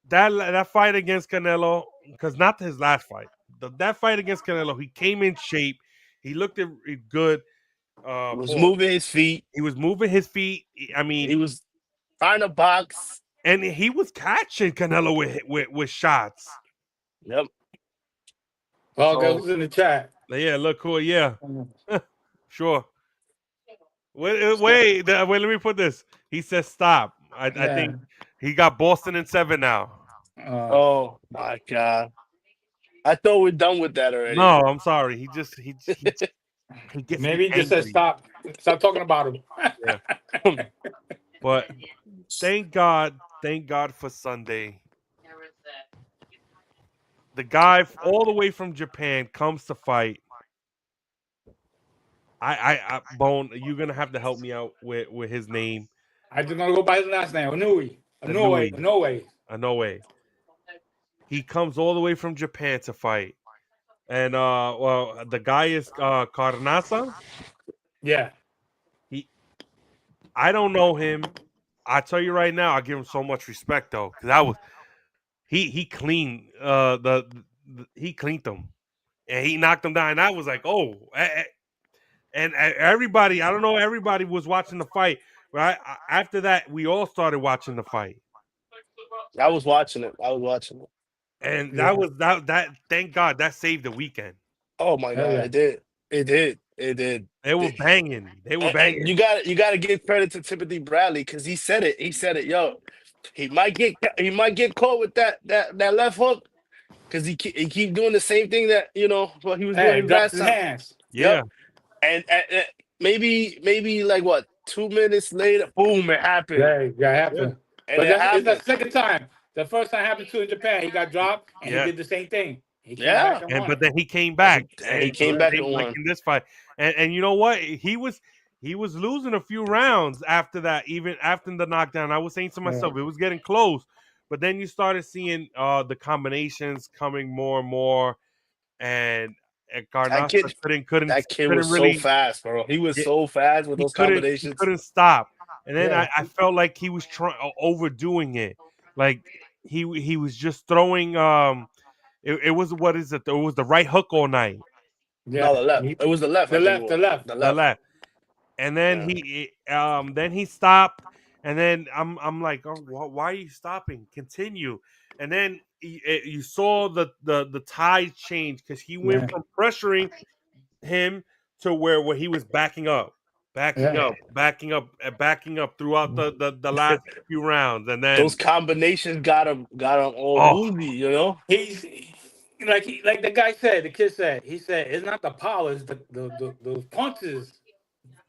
Speaker 1: that fight against Canelo, because not his last fight, that fight against Canelo, he came in shape. He looked good.
Speaker 3: Was moving his feet.
Speaker 1: He was moving his feet.
Speaker 3: He was trying to box,
Speaker 1: and he was catching Canelo with shots.
Speaker 3: Yep.
Speaker 2: Well, goes in the chat.
Speaker 1: Yeah, look cool. Yeah, sure. Wait. Let me put this. He says stop. I think he got Boston in 7 now.
Speaker 3: Oh my God! I thought we're done with that already.
Speaker 1: No, I'm sorry. He gets
Speaker 2: maybe he just said stop talking about him.
Speaker 1: Yeah. But thank God for Sunday. The guy all the way from Japan comes to fight. I Bone, you're gonna have to help me out with his name.
Speaker 2: I'm just gonna go by his last name,
Speaker 1: Inoue. He comes all the way from Japan to fight. And the guy is Carnasa.
Speaker 2: Yeah.
Speaker 1: I don't know him. I tell you right now, I give him so much respect though, because he cleaned he cleaned him, and he knocked him down. And I was like, oh, and everybody, I don't know, everybody was watching the fight, but after that, we all started watching the fight.
Speaker 3: I was watching it.
Speaker 1: And that thank God that saved the weekend.
Speaker 3: Oh my God, it did.
Speaker 1: They were banging.
Speaker 3: And you got to give credit to Timothy Bradley, because he said it. Yo, he might get caught with that left hook, because he keep doing the same thing that what he was doing last time.
Speaker 2: Hands.
Speaker 1: Yeah,
Speaker 3: and maybe like what, 2 minutes later, boom, it happened.
Speaker 2: Yeah, that happened.
Speaker 3: And
Speaker 2: but it's the second time. The first time happened to in Japan. He got dropped, and he did the same thing.
Speaker 1: But then he came back.
Speaker 3: And he came back and won
Speaker 1: in this fight. And you know what? He was losing a few rounds after that. Even after the knockdown, I was saying to myself, it was getting close. But then you started seeing the combinations coming more and more, and Garnasa couldn't.
Speaker 3: That kid was
Speaker 1: really,
Speaker 3: so fast, bro. He was so fast with those combinations.
Speaker 1: He couldn't stop. And then I felt like he was overdoing it. Like he was just throwing. It was, what is it? It was the right hook all night.
Speaker 3: Yeah. No, the left. It was the left.
Speaker 2: The left.
Speaker 1: And then he stopped. And then I'm like, oh, why are you stopping? Continue. And then you saw the tide change, because he went from pressuring him to where he was backing up throughout the last few rounds. And then
Speaker 3: those combinations got him all woozy,
Speaker 2: He's like the guy said, the kid said, he said, it's not the power, it's those punches.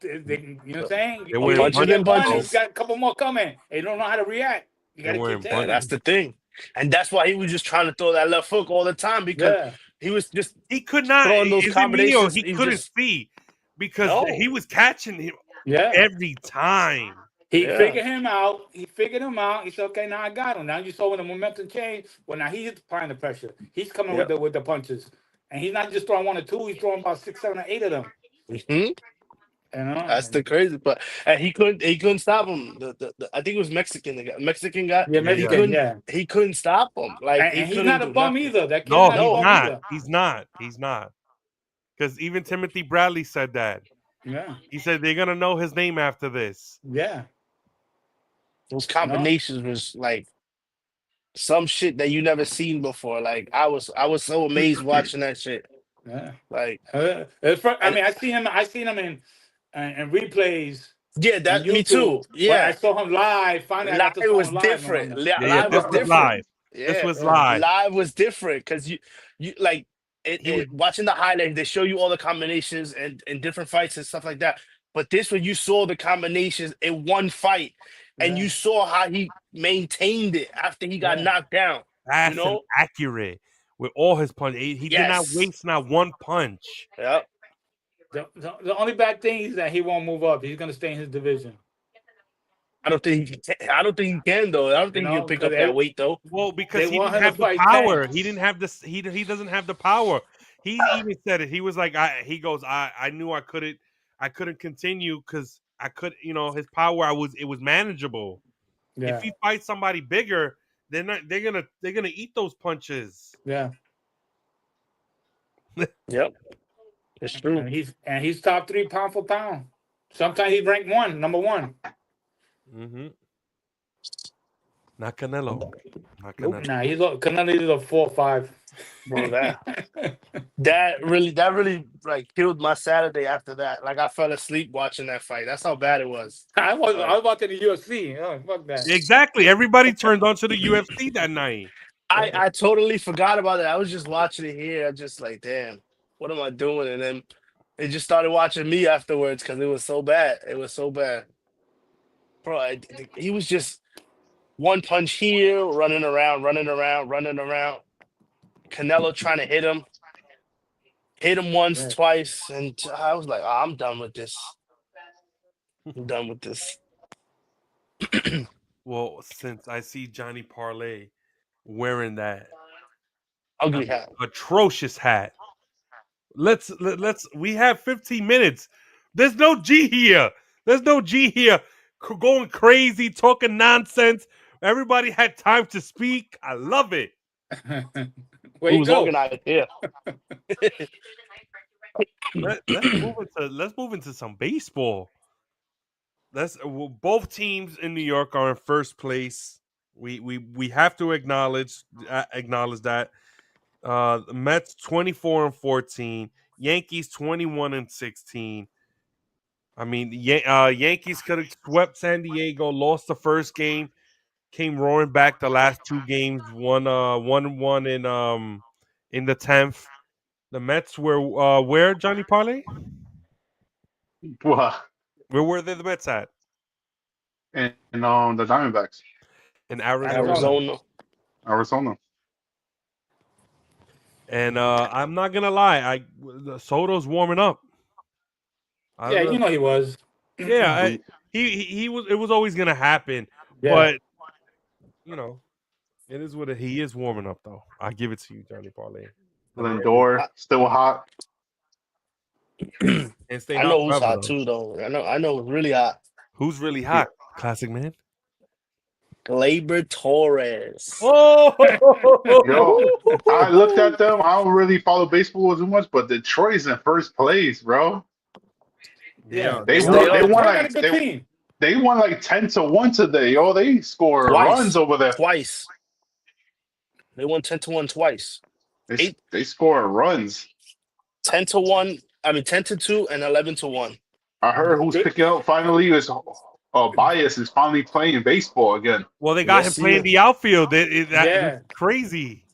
Speaker 2: You know what I'm saying?
Speaker 1: They
Speaker 2: You
Speaker 1: were in
Speaker 2: hit, you
Speaker 3: Punches
Speaker 2: get
Speaker 3: and
Speaker 1: punches,
Speaker 2: one,
Speaker 1: bro.
Speaker 2: he's
Speaker 3: punches.
Speaker 2: got a couple more coming. And you don't know how to react. You
Speaker 1: They
Speaker 2: got to
Speaker 1: were
Speaker 2: keep
Speaker 1: in
Speaker 2: telling
Speaker 3: That's
Speaker 1: punches.
Speaker 2: him.
Speaker 3: the thing, and that's why he was just trying to throw that left hook all the time because
Speaker 2: Yeah,
Speaker 3: he was just
Speaker 1: He could not.
Speaker 3: throwing those
Speaker 1: Is it me or
Speaker 3: combinations.
Speaker 1: he
Speaker 3: He
Speaker 1: couldn't
Speaker 3: just
Speaker 1: see because
Speaker 3: no,
Speaker 1: he was catching him
Speaker 2: yeah.
Speaker 1: every time.
Speaker 2: He
Speaker 3: yeah,
Speaker 2: figured him out. He figured him out. He said, "Okay, now I got him." Now you saw when the momentum changed. Well, now he's applying the pressure. He's coming
Speaker 3: yeah.
Speaker 2: with the punches, and he's not just throwing one or two. He's throwing about 6, 7, or 8 of them.
Speaker 3: hmm
Speaker 2: You know,
Speaker 3: That's the crazy part. And he couldn't stop him. I think it was Mexican guy.
Speaker 2: yeah,
Speaker 1: Yeah,
Speaker 3: He
Speaker 1: yeah.
Speaker 2: Mexican,
Speaker 3: couldn't
Speaker 2: yeah.
Speaker 3: he couldn't stop him. Like he
Speaker 2: And he's
Speaker 3: couldn't
Speaker 2: not a
Speaker 3: do
Speaker 2: bum
Speaker 3: nothing.
Speaker 2: either. That kid's
Speaker 1: No,
Speaker 2: not a
Speaker 1: he's
Speaker 3: No,
Speaker 2: bum
Speaker 1: not.
Speaker 2: either.
Speaker 1: He's not. He's not. Because even Timothy Bradley said that.
Speaker 2: Yeah,
Speaker 1: He said they're gonna know his name after this.
Speaker 2: yeah.
Speaker 3: those
Speaker 2: No,
Speaker 3: combinations was like some shit that you never seen before. Like I was so amazed watching that shit.
Speaker 2: yeah.
Speaker 3: Like
Speaker 2: I
Speaker 3: and
Speaker 2: mean, I seen him in replays
Speaker 3: yeah,
Speaker 2: on
Speaker 3: that me
Speaker 2: YouTube,
Speaker 3: too.
Speaker 2: but I
Speaker 3: Yeah.
Speaker 2: saw him live. Finally, I got to
Speaker 3: Live
Speaker 2: saw
Speaker 3: was
Speaker 2: him live on
Speaker 3: different.
Speaker 2: him.
Speaker 1: Yeah, yeah.
Speaker 3: Live
Speaker 1: This
Speaker 3: was
Speaker 1: was
Speaker 3: different.
Speaker 1: live. This
Speaker 3: Yeah.
Speaker 1: was
Speaker 2: Yeah,
Speaker 1: live.
Speaker 3: Live was different because you like
Speaker 1: He was.
Speaker 3: watching the highlights, they show you all the combinations and different fights and stuff like that. But this one you saw the combinations in one fight and
Speaker 2: yeah,
Speaker 3: you saw how he maintained it after he got
Speaker 2: yeah.
Speaker 3: knocked down. You
Speaker 1: Fast and
Speaker 3: know?
Speaker 1: accurate with all his punches. He did not
Speaker 3: Yes.
Speaker 1: waste not one punch.
Speaker 3: Yeah.
Speaker 2: The only bad thing is that he won't move up. He's gonna stay in his division.
Speaker 3: I don't think he can though. I don't
Speaker 2: You
Speaker 3: think he can
Speaker 2: know,
Speaker 3: pick
Speaker 2: because
Speaker 3: up that weight though.
Speaker 1: Well,
Speaker 2: they
Speaker 1: because he
Speaker 2: want
Speaker 1: didn't
Speaker 2: him to
Speaker 1: have the
Speaker 2: fight
Speaker 1: power.
Speaker 2: Tank.
Speaker 1: He didn't have this. He doesn't have the power. He even said it. He was like, he goes, I knew I couldn't continue because I could, his power. It was manageable. If
Speaker 2: Yeah,
Speaker 1: he fights somebody bigger, they're gonna eat those punches.
Speaker 2: yeah.
Speaker 3: Yep. It's true.
Speaker 2: And he's top 3 pound for pound. Sometimes he's ranked number one.
Speaker 1: Mm-hmm. Not Canelo. Not
Speaker 3: Nope.
Speaker 1: Canelo.
Speaker 2: Nah, Canelo's a 4 or 5.
Speaker 3: Bro, that really like killed my Saturday after that. Like I fell asleep watching that fight. That's how bad it was.
Speaker 2: I was watching the UFC. Oh, fuck that.
Speaker 1: Exactly. Everybody turned on to the UFC that night.
Speaker 3: I totally forgot about it. I was just watching it here. I just like, damn, what am I doing? And then they just started watching me afterwards because it was so bad. It was so bad, bro. He was just one punch here, running around. Canelo trying to hit him once,
Speaker 2: Yeah.
Speaker 3: twice, and I was like, oh, I'm done with this. I'm done with this.
Speaker 1: Well, since I see Johnny Parlay wearing that
Speaker 3: Ugly hat.
Speaker 1: atrocious hat, let's we have 15 minutes. There's no G here. Going crazy, talking nonsense. Everybody had time to speak. I love it.
Speaker 2: Where
Speaker 3: It
Speaker 2: you
Speaker 3: was
Speaker 2: go?
Speaker 3: organized. Yeah.
Speaker 1: Let's move into some baseball. Both teams in New York are in first place. We have to acknowledge that. The Mets 24-14, Yankees 21-16. I mean, Yankees could have swept San Diego, lost the first game, came roaring back the last 2 games, won 1-1 in the 10th. The Mets were where, Johnny Parlay?
Speaker 4: Wow.
Speaker 1: Where were the Mets at?
Speaker 4: And the Diamondbacks,
Speaker 1: In Arizona.
Speaker 4: Arizona.
Speaker 1: And I'm not gonna lie, Soto's warming up.
Speaker 2: Yeah, you know he was.
Speaker 1: Yeah, he was. It was always gonna happen,
Speaker 2: Yeah.
Speaker 1: but it is what he is warming up though. I give it to you, Johnny Parlay.
Speaker 4: Lindor still hot.
Speaker 1: And stay
Speaker 3: I
Speaker 1: hot
Speaker 3: know who's
Speaker 1: forever,
Speaker 3: hot
Speaker 1: though.
Speaker 3: too, though. I know it's really hot.
Speaker 1: Who's really hot? Classic man.
Speaker 3: Gleyber Torres.
Speaker 1: Oh,
Speaker 4: Yo, I looked at them. I don't really follow baseball as much, but Detroit's in first place, bro.
Speaker 2: Yeah.
Speaker 4: They
Speaker 3: They
Speaker 4: won.
Speaker 3: are.
Speaker 4: They won
Speaker 2: got a
Speaker 4: like
Speaker 2: good team.
Speaker 4: they won like 10-1 today. Yo, they score runs over there.
Speaker 3: Twice. They won 10-1 twice.
Speaker 4: They score runs.
Speaker 3: 10-1. I mean 10-2 and 11-1.
Speaker 4: I heard who's picking up finally is Bias is finally playing baseball again.
Speaker 1: well, they got him
Speaker 3: Yes, he
Speaker 1: playing
Speaker 3: is.
Speaker 1: the outfield. It's
Speaker 2: Yeah.
Speaker 1: crazy.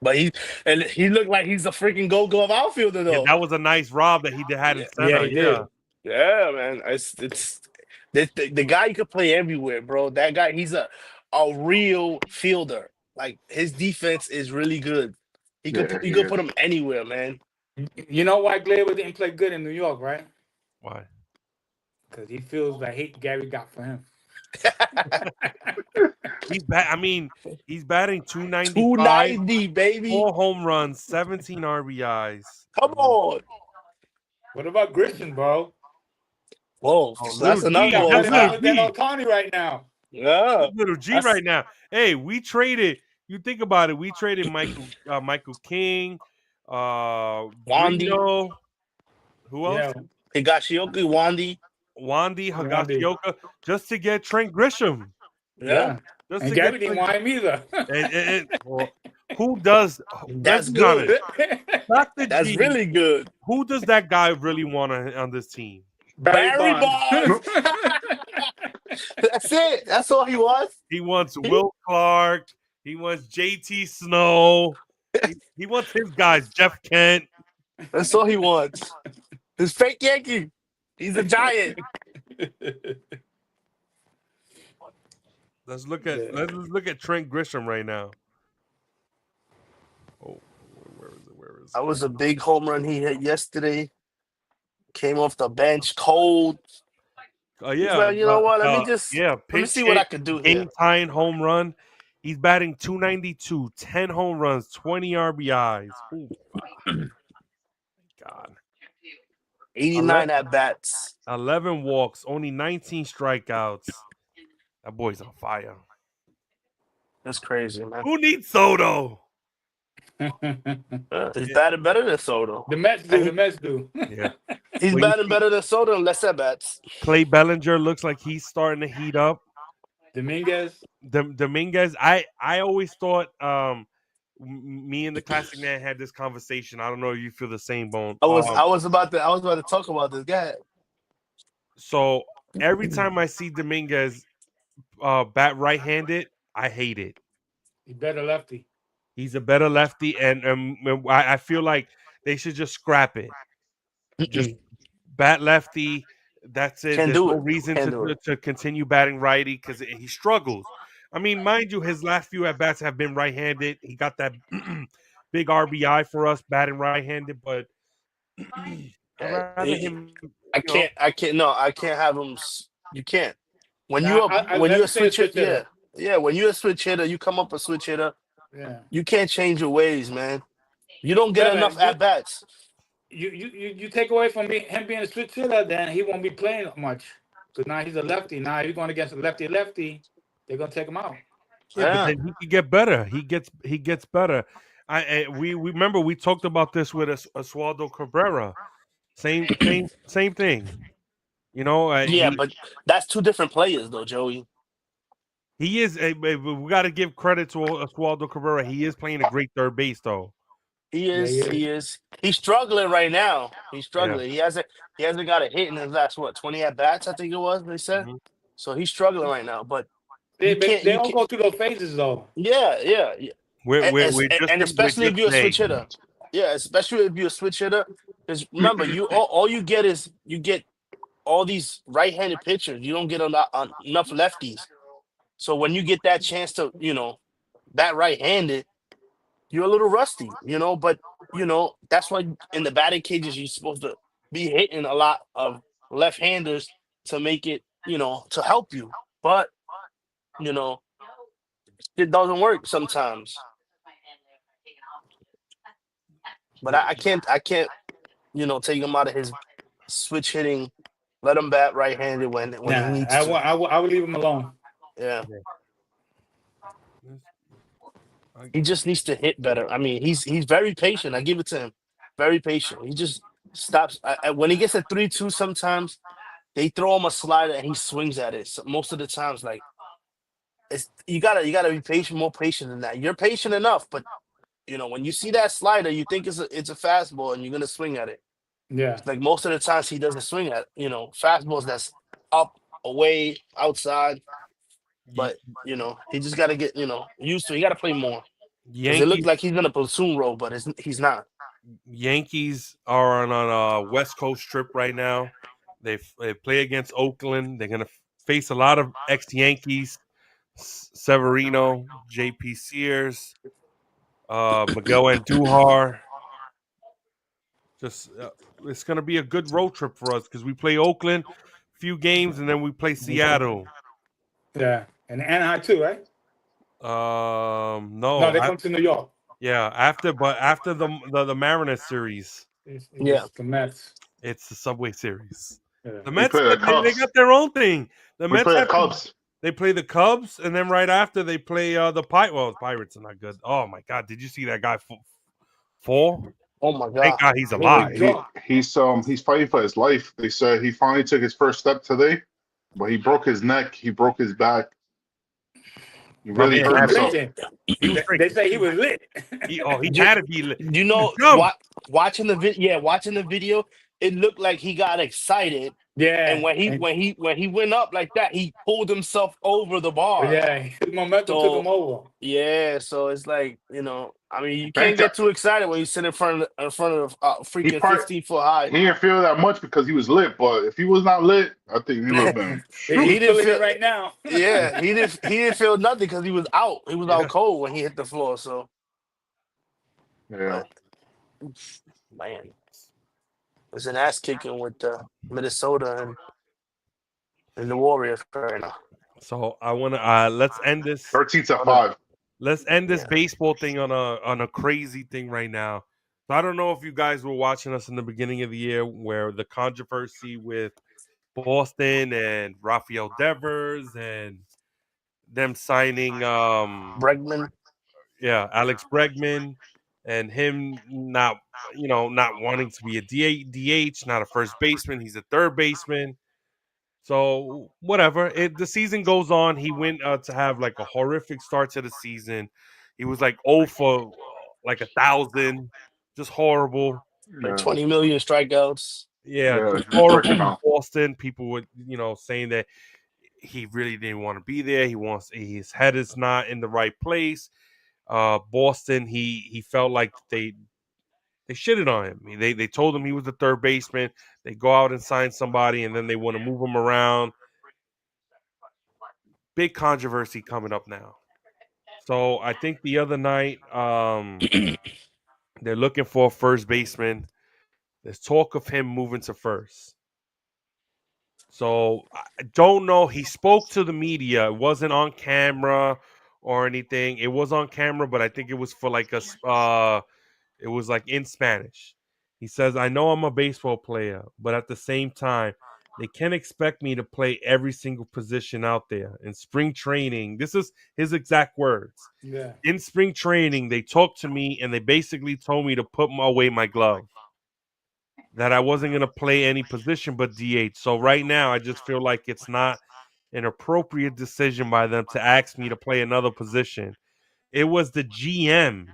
Speaker 3: But he looked like he's a freaking Gold Glove outfielder
Speaker 1: Yeah,
Speaker 3: though.
Speaker 1: that was a nice rob that he had in
Speaker 2: Yeah,
Speaker 1: center.
Speaker 2: he did.
Speaker 3: Yeah, man. It's the guy you could play everywhere, bro. That guy, he's a real fielder. Like his defense is really good.
Speaker 4: Yeah,
Speaker 3: You
Speaker 4: he
Speaker 3: could
Speaker 4: is.
Speaker 3: put him anywhere, man.
Speaker 2: You know why Gleyber didn't play good in New York, right?
Speaker 1: Why?
Speaker 2: Because he feels the hate Gary got for him.
Speaker 1: He's batting 295,
Speaker 3: 290, baby.
Speaker 1: 4 home runs, 17 RBIs.
Speaker 3: Come on.
Speaker 2: What about Grisham, bro?
Speaker 3: Whoa,
Speaker 1: Oh,
Speaker 3: that's
Speaker 1: little
Speaker 2: He
Speaker 1: G,
Speaker 3: another
Speaker 2: got
Speaker 3: one.
Speaker 1: that's
Speaker 2: better
Speaker 1: little
Speaker 2: numbers than
Speaker 1: G.
Speaker 2: Ohtani right now.
Speaker 3: Yeah.
Speaker 1: Little G
Speaker 3: That's-
Speaker 1: right now. Hey, we traded. You think about it. We traded Michael King,
Speaker 3: Wandy,
Speaker 1: Brito. Who else?
Speaker 2: Yeah,
Speaker 3: Higashioka, Wandy.
Speaker 1: Wandy,
Speaker 2: Wandy.
Speaker 1: Higashioka, just to get Trent Grisham.
Speaker 3: Yeah.
Speaker 1: Just
Speaker 2: And
Speaker 1: to
Speaker 2: Gary
Speaker 1: get
Speaker 2: didn't
Speaker 1: Trent.
Speaker 2: want him either.
Speaker 1: Well, who does? Let's
Speaker 3: That's
Speaker 1: be honest.
Speaker 3: good.
Speaker 1: Dr.
Speaker 3: That's
Speaker 1: G.
Speaker 3: really good.
Speaker 1: Who does that guy really want on this team?
Speaker 3: Barry
Speaker 2: Bonds.
Speaker 3: Bonds. That's it. That's all he wants.
Speaker 1: He wants Will Clark. He wants JT Snow. He wants his guys, Jeff Kent.
Speaker 3: That's all he wants. His fake Yankee. He's a giant.
Speaker 1: Let's look at Trent Grisham right now. Oh, where is it?
Speaker 3: That was a big home run he hit yesterday. Came off the bench cold.
Speaker 1: Yeah.
Speaker 3: Well, you know what? Let me
Speaker 1: pinch
Speaker 3: see what
Speaker 1: hit,
Speaker 3: I can do here.
Speaker 1: game tying home run. He's batting 292, 10 home runs, 20 RBIs. Ooh, God.
Speaker 3: 89 at bats.
Speaker 1: 11 walks, only 19 strikeouts. That boy's on fire.
Speaker 3: That's crazy, man.
Speaker 1: Who needs Soto?
Speaker 3: He's batting better than Soto.
Speaker 2: The Mets do.
Speaker 1: Yeah.
Speaker 3: He's batting better than Soto and less at bats.
Speaker 1: Clay Bellinger looks like he's starting to heat up.
Speaker 2: Dominguez.
Speaker 1: Dominguez, I always thought me and the Classic Man had this conversation. I don't know if you feel the same, Bone.
Speaker 3: I was about to talk about this. Go ahead.
Speaker 1: So every time I see Dominguez bat right-handed, I hate it.
Speaker 2: He's better lefty.
Speaker 1: He's a better lefty, and I feel like they should just scrap it. Just bat lefty. That's it. There's no reason to continue batting righty because he struggles. I mean, mind you, his last few at bats have been right-handed. He got that big RBI for us batting right-handed, but I'd rather him.
Speaker 3: I can't have him. You can't. When you're a switch hitter, when you're a switch hitter, you come up a switch hitter.
Speaker 2: Yeah.
Speaker 3: You can't change your ways, man. You don't get enough at bats.
Speaker 2: You take away from him being a switch hitter, then he won't be playing much. Because now he's a lefty. Now if you're going against a lefty, they're gonna take him out.
Speaker 1: Yeah, but then he could get better. He gets better. We remember we talked about this with Oswaldo Cabrera. Same thing. You know.
Speaker 3: But that's two different players, though, Joey.
Speaker 1: He is. We got to give credit to Oswaldo Cabrera. He is playing a great third base, though.
Speaker 3: He is. He's struggling right now. He's struggling. Yeah. He hasn't got a hit in his last 20 at bats. I think it was. They said. Mm-hmm. So he's struggling right now. But
Speaker 2: they all go through those phases, though.
Speaker 3: Yeah. And especially if you're a switch hitter. Yeah, especially if you're a switch hitter. Because remember, all you get is all these right-handed pitchers. You don't get enough lefties. So when you get that chance to, bat right-handed, you're a little rusty, but, that's why in the batting cages, you're supposed to be hitting a lot of left-handers to make it, to help you. But, it doesn't work sometimes. But I can't, take him out of his switch hitting, let him bat right-handed when he needs to.
Speaker 2: I would leave him alone.
Speaker 3: Yeah. He just needs to hit better. I mean, he's very patient. I give it to him. Very patient. He just stops. When he gets a 3-2, sometimes they throw him a slider and he swings at it. So most of the times, you gotta be patient, more patient than that. You're patient enough, but when you see that slider, you think it's a fastball and you're gonna swing at it.
Speaker 2: Yeah.
Speaker 3: Like most of the times he doesn't swing at fastballs that's up, away, outside. But he just got to get used to it. He got to play more. Because it looked like he's in a platoon role, but he's not.
Speaker 1: Yankees are on a West Coast trip right now. They play against Oakland. They're gonna face a lot of ex-Yankees: Severino, J.P. Sears, Miguel Andujar. Just it's gonna be a good road trip for us because we play Oakland, few games, and then we play Seattle.
Speaker 2: Yeah, and Anaheim too, right?
Speaker 1: No,
Speaker 2: they come to New York.
Speaker 1: Yeah, after the Mariners series.
Speaker 2: It's the Mets.
Speaker 1: It's the Subway Series.
Speaker 2: Yeah.
Speaker 1: The Mets,
Speaker 4: play the
Speaker 1: they
Speaker 4: Cubs.
Speaker 1: got their own thing. The
Speaker 4: We
Speaker 1: Mets
Speaker 4: play the Cubs.
Speaker 1: They play the Cubs, and then right after they play the Pirates. Well, the Pirates are not good. Oh my God! Did you see that guy fall?
Speaker 3: Oh my God!
Speaker 1: Thank God he's alive.
Speaker 4: He's fighting for his life. They said he finally took his first step today, but he broke his neck. He broke his back. He really hurt himself.
Speaker 2: They say he was lit.
Speaker 1: He had to be lit.
Speaker 3: You know, watching the video, it looked like he got excited.
Speaker 2: Yeah.
Speaker 3: And when he went up like that, he pulled himself over the bar.
Speaker 2: Yeah, his momentum took him over.
Speaker 3: Yeah, so it's like, I mean, you can't get too excited when you sit in front of freaking 15-foot high.
Speaker 4: He didn't feel that much because he was lit, but if he was not lit, I think he would have been.
Speaker 2: he didn't feel it right now.
Speaker 3: Yeah, he didn't feel nothing because he was out. He was out cold when he hit the floor. So
Speaker 4: yeah,
Speaker 3: man, it's an ass kicking with Minnesota and the Warriors right now.
Speaker 1: So I want to let's end this
Speaker 4: 13-5.
Speaker 1: Let's end this baseball thing on a crazy thing right now. So I don't know if you guys were watching us in the beginning of the year where the controversy with Boston and Rafael Devers and them signing
Speaker 3: Bregman.
Speaker 1: Yeah, Alex Bregman, and him not wanting to be a DH, not a first baseman, he's a third baseman. So whatever. The season goes on. He went to have like a horrific start to the season. He was like 0 for like 1,000, just horrible.
Speaker 3: Like 20 million strikeouts.
Speaker 1: Yeah, horrible for Boston. People were saying that he really didn't want to be there. His head is not in the right place. Boston, he felt like they shitted on him. They told him he was the third baseman. They go out and sign somebody, and then they want to move him around. Big controversy coming up now. So I think the other night, they're looking for a first baseman. There's talk of him moving to first. So I don't know. He spoke to the media. It wasn't on camera or anything. It was on camera, but I think it was for like it was like in Spanish. He says, I know I'm a baseball player, but at the same time, they can't expect me to play every single position out there. In spring training, this is his exact words.
Speaker 2: Yeah.
Speaker 1: In spring training, they talked to me and they basically told me to put away my glove. That I wasn't going to play any position but DH. So right now, I just feel like it's not an appropriate decision by them to ask me to play another position. It was the GM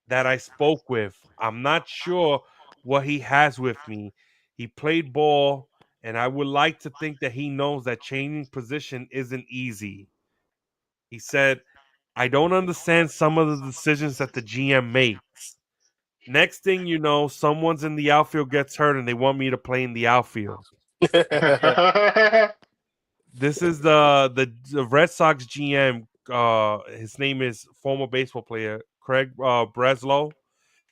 Speaker 1: that I spoke with. I'm not sure what he has with me. He played ball, and I would like to think that he knows that changing position isn't easy. He said, I don't understand some of the decisions that the GM makes. Next thing you know, someone's in the outfield gets hurt, and they want me to play in the outfield. This is the Red Sox GM. His name is former baseball player Craig Breslow.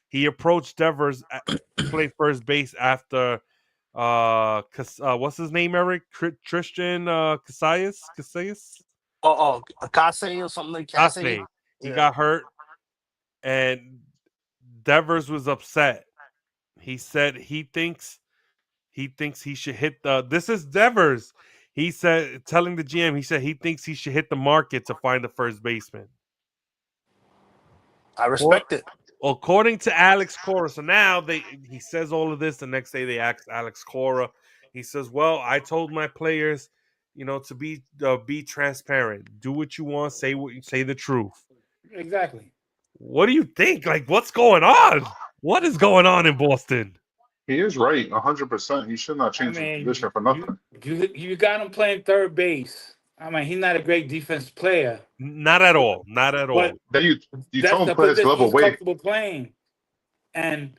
Speaker 1: He approached Devers to play first base after what's his name, Eric? Tristan Casillas?
Speaker 3: Case or something like that.
Speaker 1: He got hurt, and Devers was upset. He said he thinks he should hit this is Devers. He said, telling the GM, he said he thinks he should hit the market to find the first baseman.
Speaker 3: I respect it.
Speaker 1: According to Alex Cora, so now he says all of this. The next day they asked Alex Cora. He says, "Well, I told my players, to be transparent. Do what you want. Say the truth."
Speaker 2: Exactly.
Speaker 1: What do you think? Like, what's going on? What is going on in Boston?
Speaker 4: He is right, 100%. He should not change his position for nothing.
Speaker 2: You got him playing third base. I mean, he's not a great defense player.
Speaker 1: Not at all. Not at all.
Speaker 2: But
Speaker 4: Then you
Speaker 2: that's
Speaker 4: tell him
Speaker 2: the
Speaker 4: play his
Speaker 2: position
Speaker 4: level
Speaker 2: he's
Speaker 4: weight.
Speaker 2: comfortable playing, and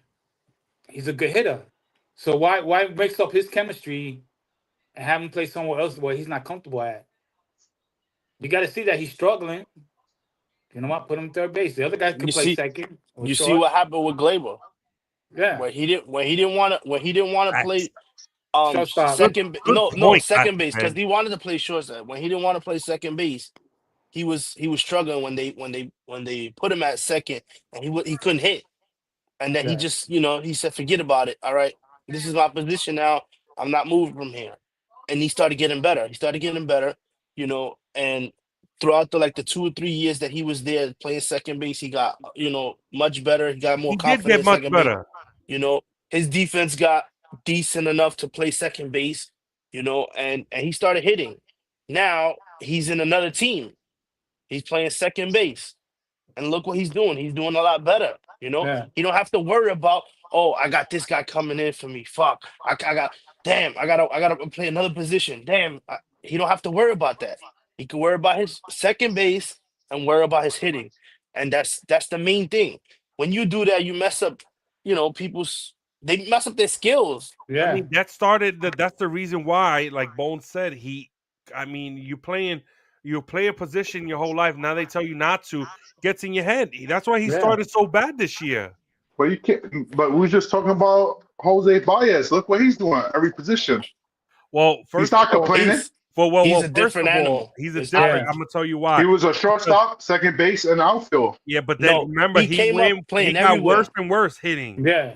Speaker 2: he's a good hitter. So why mix up his chemistry and have him play somewhere else where he's not comfortable at? You got to see that he's struggling. You know what? Put him third base. The other guys can play second. Or
Speaker 3: You see
Speaker 2: short.
Speaker 3: what happened with Glaber?
Speaker 2: Yeah.
Speaker 3: When he didn't want to play
Speaker 2: Shortstop.
Speaker 3: second
Speaker 1: Good
Speaker 3: no
Speaker 1: point,
Speaker 3: second base because
Speaker 1: man.
Speaker 3: he wanted to play shortstop. When he didn't want to play second base, he was struggling when they put him at second and he couldn't hit. And then he just, he said, forget about it. All right, this is my position now. I'm not moving from here. And he started getting better. And throughout the 2 or 3 years that he was there playing second base, he got, much better. He got more
Speaker 1: He did
Speaker 3: confident
Speaker 1: get
Speaker 3: at
Speaker 1: much
Speaker 3: second base.
Speaker 1: better.
Speaker 3: His defense got decent enough to play second base, and he started hitting. Now he's in another team. He's playing second base. And look what he's doing. He's doing a lot better. He don't have to worry about, oh, I got this guy coming in for me. Fuck. I gotta play another position. Damn. He don't have to worry about that. He can worry about his second base and worry about his hitting. And that's the main thing. When you do that, you mess up, they mess up their skills.
Speaker 2: Yeah.
Speaker 1: I mean, that's the reason why, like Bones said, you play a position your whole life. Now they tell you not to. Gets in your head. That's why he started so bad this year.
Speaker 4: But you can't. But we were just talking about Jose Baez. Look what he's doing. Every position.
Speaker 1: Well,
Speaker 4: He's not complaining.
Speaker 3: He's a different animal.
Speaker 1: He's a different. I'm gonna tell you why.
Speaker 4: He was a shortstop, second base, and outfield.
Speaker 1: Yeah, but then remember
Speaker 3: he came up playing
Speaker 1: he got
Speaker 3: everywhere.
Speaker 1: worse and worse hitting.
Speaker 2: Yeah.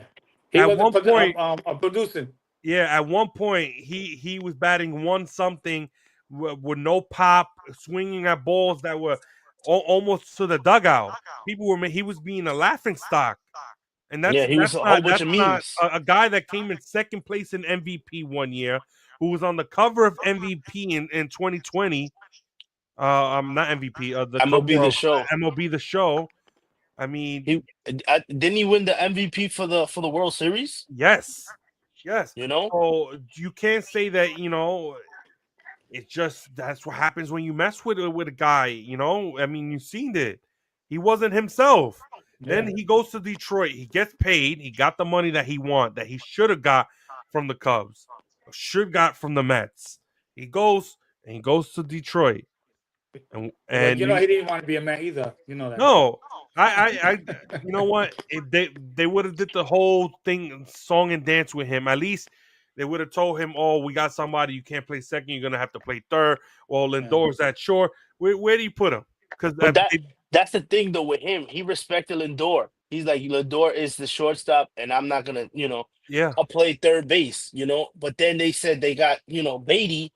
Speaker 2: He
Speaker 1: At
Speaker 2: wasn't
Speaker 1: one point,
Speaker 2: producing.
Speaker 1: Yeah, at one point he was batting 1-something with no pop, swinging at balls that were almost to the dugout. He was being a laughing stock, and
Speaker 3: he was a whole bunch of memes.
Speaker 1: A guy that came in second place in MVP one year, who was on the cover of MVP in 2020. Not MVP. The
Speaker 3: MLB The Show.
Speaker 1: MLB The Show. I mean,
Speaker 3: didn't he win the MVP for the World Series?
Speaker 1: Yes.
Speaker 3: So
Speaker 1: you can't say that. It's just that's what happens when you mess with a guy. I mean, you've seen it. He wasn't himself.
Speaker 2: Yeah.
Speaker 1: Then he goes to Detroit. He gets paid. He got the money that he should have got from the Cubs, should got from the Mets. He goes to Detroit, and
Speaker 2: he didn't want to be a Met either. You know that.
Speaker 1: No, I you know what? If they would have did the whole thing, song and dance with him. At least they would have told him, "Oh, we got somebody. You can't play second. You're gonna have to play third. Well, Lindor's at short. Where do you put him? Because
Speaker 3: that's the thing though with him. He respected Lindor. He's like, Lindor is the shortstop, and I'm not gonna, I'll play third base, But then they said they got, Beatty,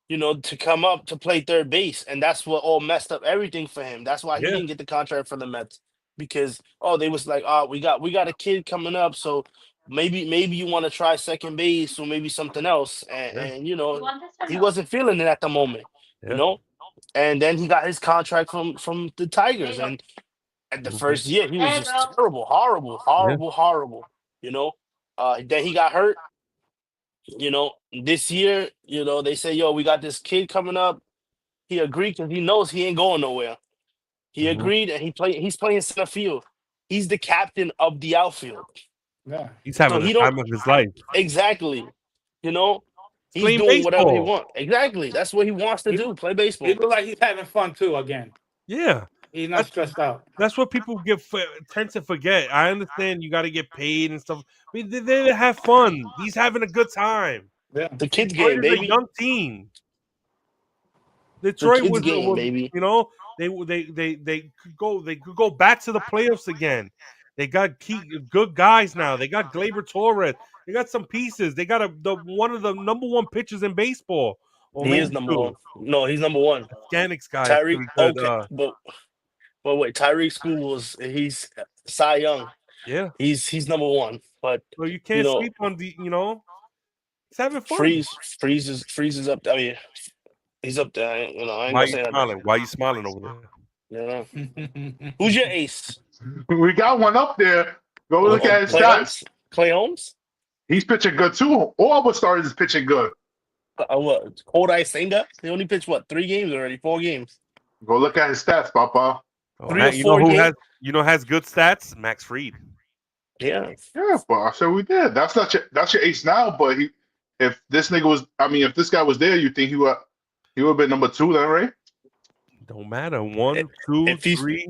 Speaker 3: to come up to play third base, and that's what all messed up everything for him. That's why he didn't get the contract for the Mets, because they was like, we got a kid coming up, so maybe you want to try second base or maybe something else, and he wasn't feeling it at the moment, and then he got his contract from the Tigers, and at the first year he was just terrible, horrible. Then he got hurt. This year, they say, yo, we got this kid coming up. He agreed because he knows he ain't going nowhere. He agreed, and he's playing center field. He's the captain of the outfield.
Speaker 2: Yeah.
Speaker 1: He's having the time of his life.
Speaker 3: Exactly. He's doing
Speaker 1: baseball.
Speaker 3: whatever he wants. Exactly. That's what he wants to do, play baseball.
Speaker 2: He looks like he's having fun too again.
Speaker 1: Yeah.
Speaker 2: He's not stressed out.
Speaker 1: That's what people tend to forget. I understand you got to get paid and stuff, but they have fun. He's having a good time.
Speaker 3: Yeah. The kids
Speaker 1: Detroit
Speaker 3: game,
Speaker 1: is
Speaker 3: baby.
Speaker 1: a young team. Detroit was,
Speaker 3: baby.
Speaker 1: They could go back to the playoffs again. They got good guys now. They got Gleyber Torres. They got some pieces. They got one of the number one pitchers in baseball.
Speaker 3: He is number one. No, he's number one.
Speaker 1: Scanix guy.
Speaker 3: Tyreek. Okay, but wait, Tyreek School he's Cy Young.
Speaker 1: Yeah,
Speaker 3: he's number one. But
Speaker 1: so you can't sleep on the. He's having fun.
Speaker 3: Freezes up. I mean, he's up there. I ain't
Speaker 1: Why
Speaker 3: gonna say
Speaker 1: smiling? Why are you smiling over there?
Speaker 3: Who's your ace?
Speaker 4: We got one up there. Go look at his stats.
Speaker 3: Clay Holmes?
Speaker 4: He's pitching good too. All of our starters is pitching good.
Speaker 3: What? Kodai Senga? They only pitched, what, 3 games already? 4 games?
Speaker 4: Go look at his stats, Papa.
Speaker 1: Oh,
Speaker 3: 3 or
Speaker 1: you know
Speaker 3: 4
Speaker 1: who
Speaker 3: games?
Speaker 1: has good stats? Max Fried.
Speaker 3: Yeah.
Speaker 4: Yeah, but I said we did. That's your ace now. But if this nigga was, if this guy was there, you think he would have been number 2 then, right?
Speaker 1: Don't matter. 1, 2,
Speaker 3: If he's
Speaker 1: 3.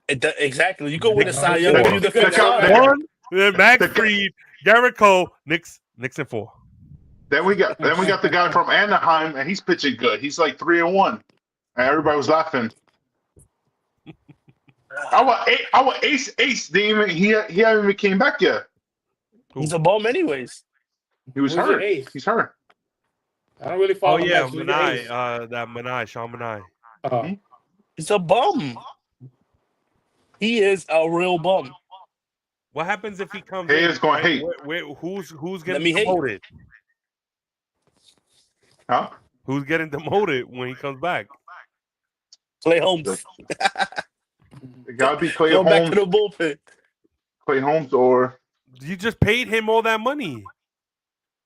Speaker 3: Exactly. You go with a Cy Young,
Speaker 1: Four.
Speaker 3: give you the fifth
Speaker 4: Look out,
Speaker 3: spot.
Speaker 4: look out.
Speaker 1: 1, then Max Fried, Garrett Cole, Knicks and 4.
Speaker 4: Then we got the guy from Anaheim, and he's pitching good. He's like 3-1, and everybody was laughing. Our ace didn't even he haven't even came back yet.
Speaker 3: He's a bum anyways.
Speaker 4: He was
Speaker 2: Who's your
Speaker 4: hurt.
Speaker 2: ace?
Speaker 4: He's hurt.
Speaker 2: I don't really
Speaker 1: Oh
Speaker 2: follow
Speaker 1: yeah,
Speaker 2: Who's your ace?
Speaker 1: Manai, Sean Manai.
Speaker 3: He's a bum. He is a real bum.
Speaker 1: What happens if he comes?
Speaker 4: Hey,
Speaker 1: in?
Speaker 4: it's going hate.
Speaker 1: Who's
Speaker 3: Let
Speaker 1: getting
Speaker 3: me hate.
Speaker 1: demoted?
Speaker 4: Huh?
Speaker 1: Who's getting demoted when he comes back?
Speaker 3: Clay Holmes.
Speaker 4: It gotta be Clay
Speaker 3: Going back to
Speaker 4: Holmes.
Speaker 3: the bullpen.
Speaker 4: Clay Holmes or
Speaker 1: You just paid him all that money.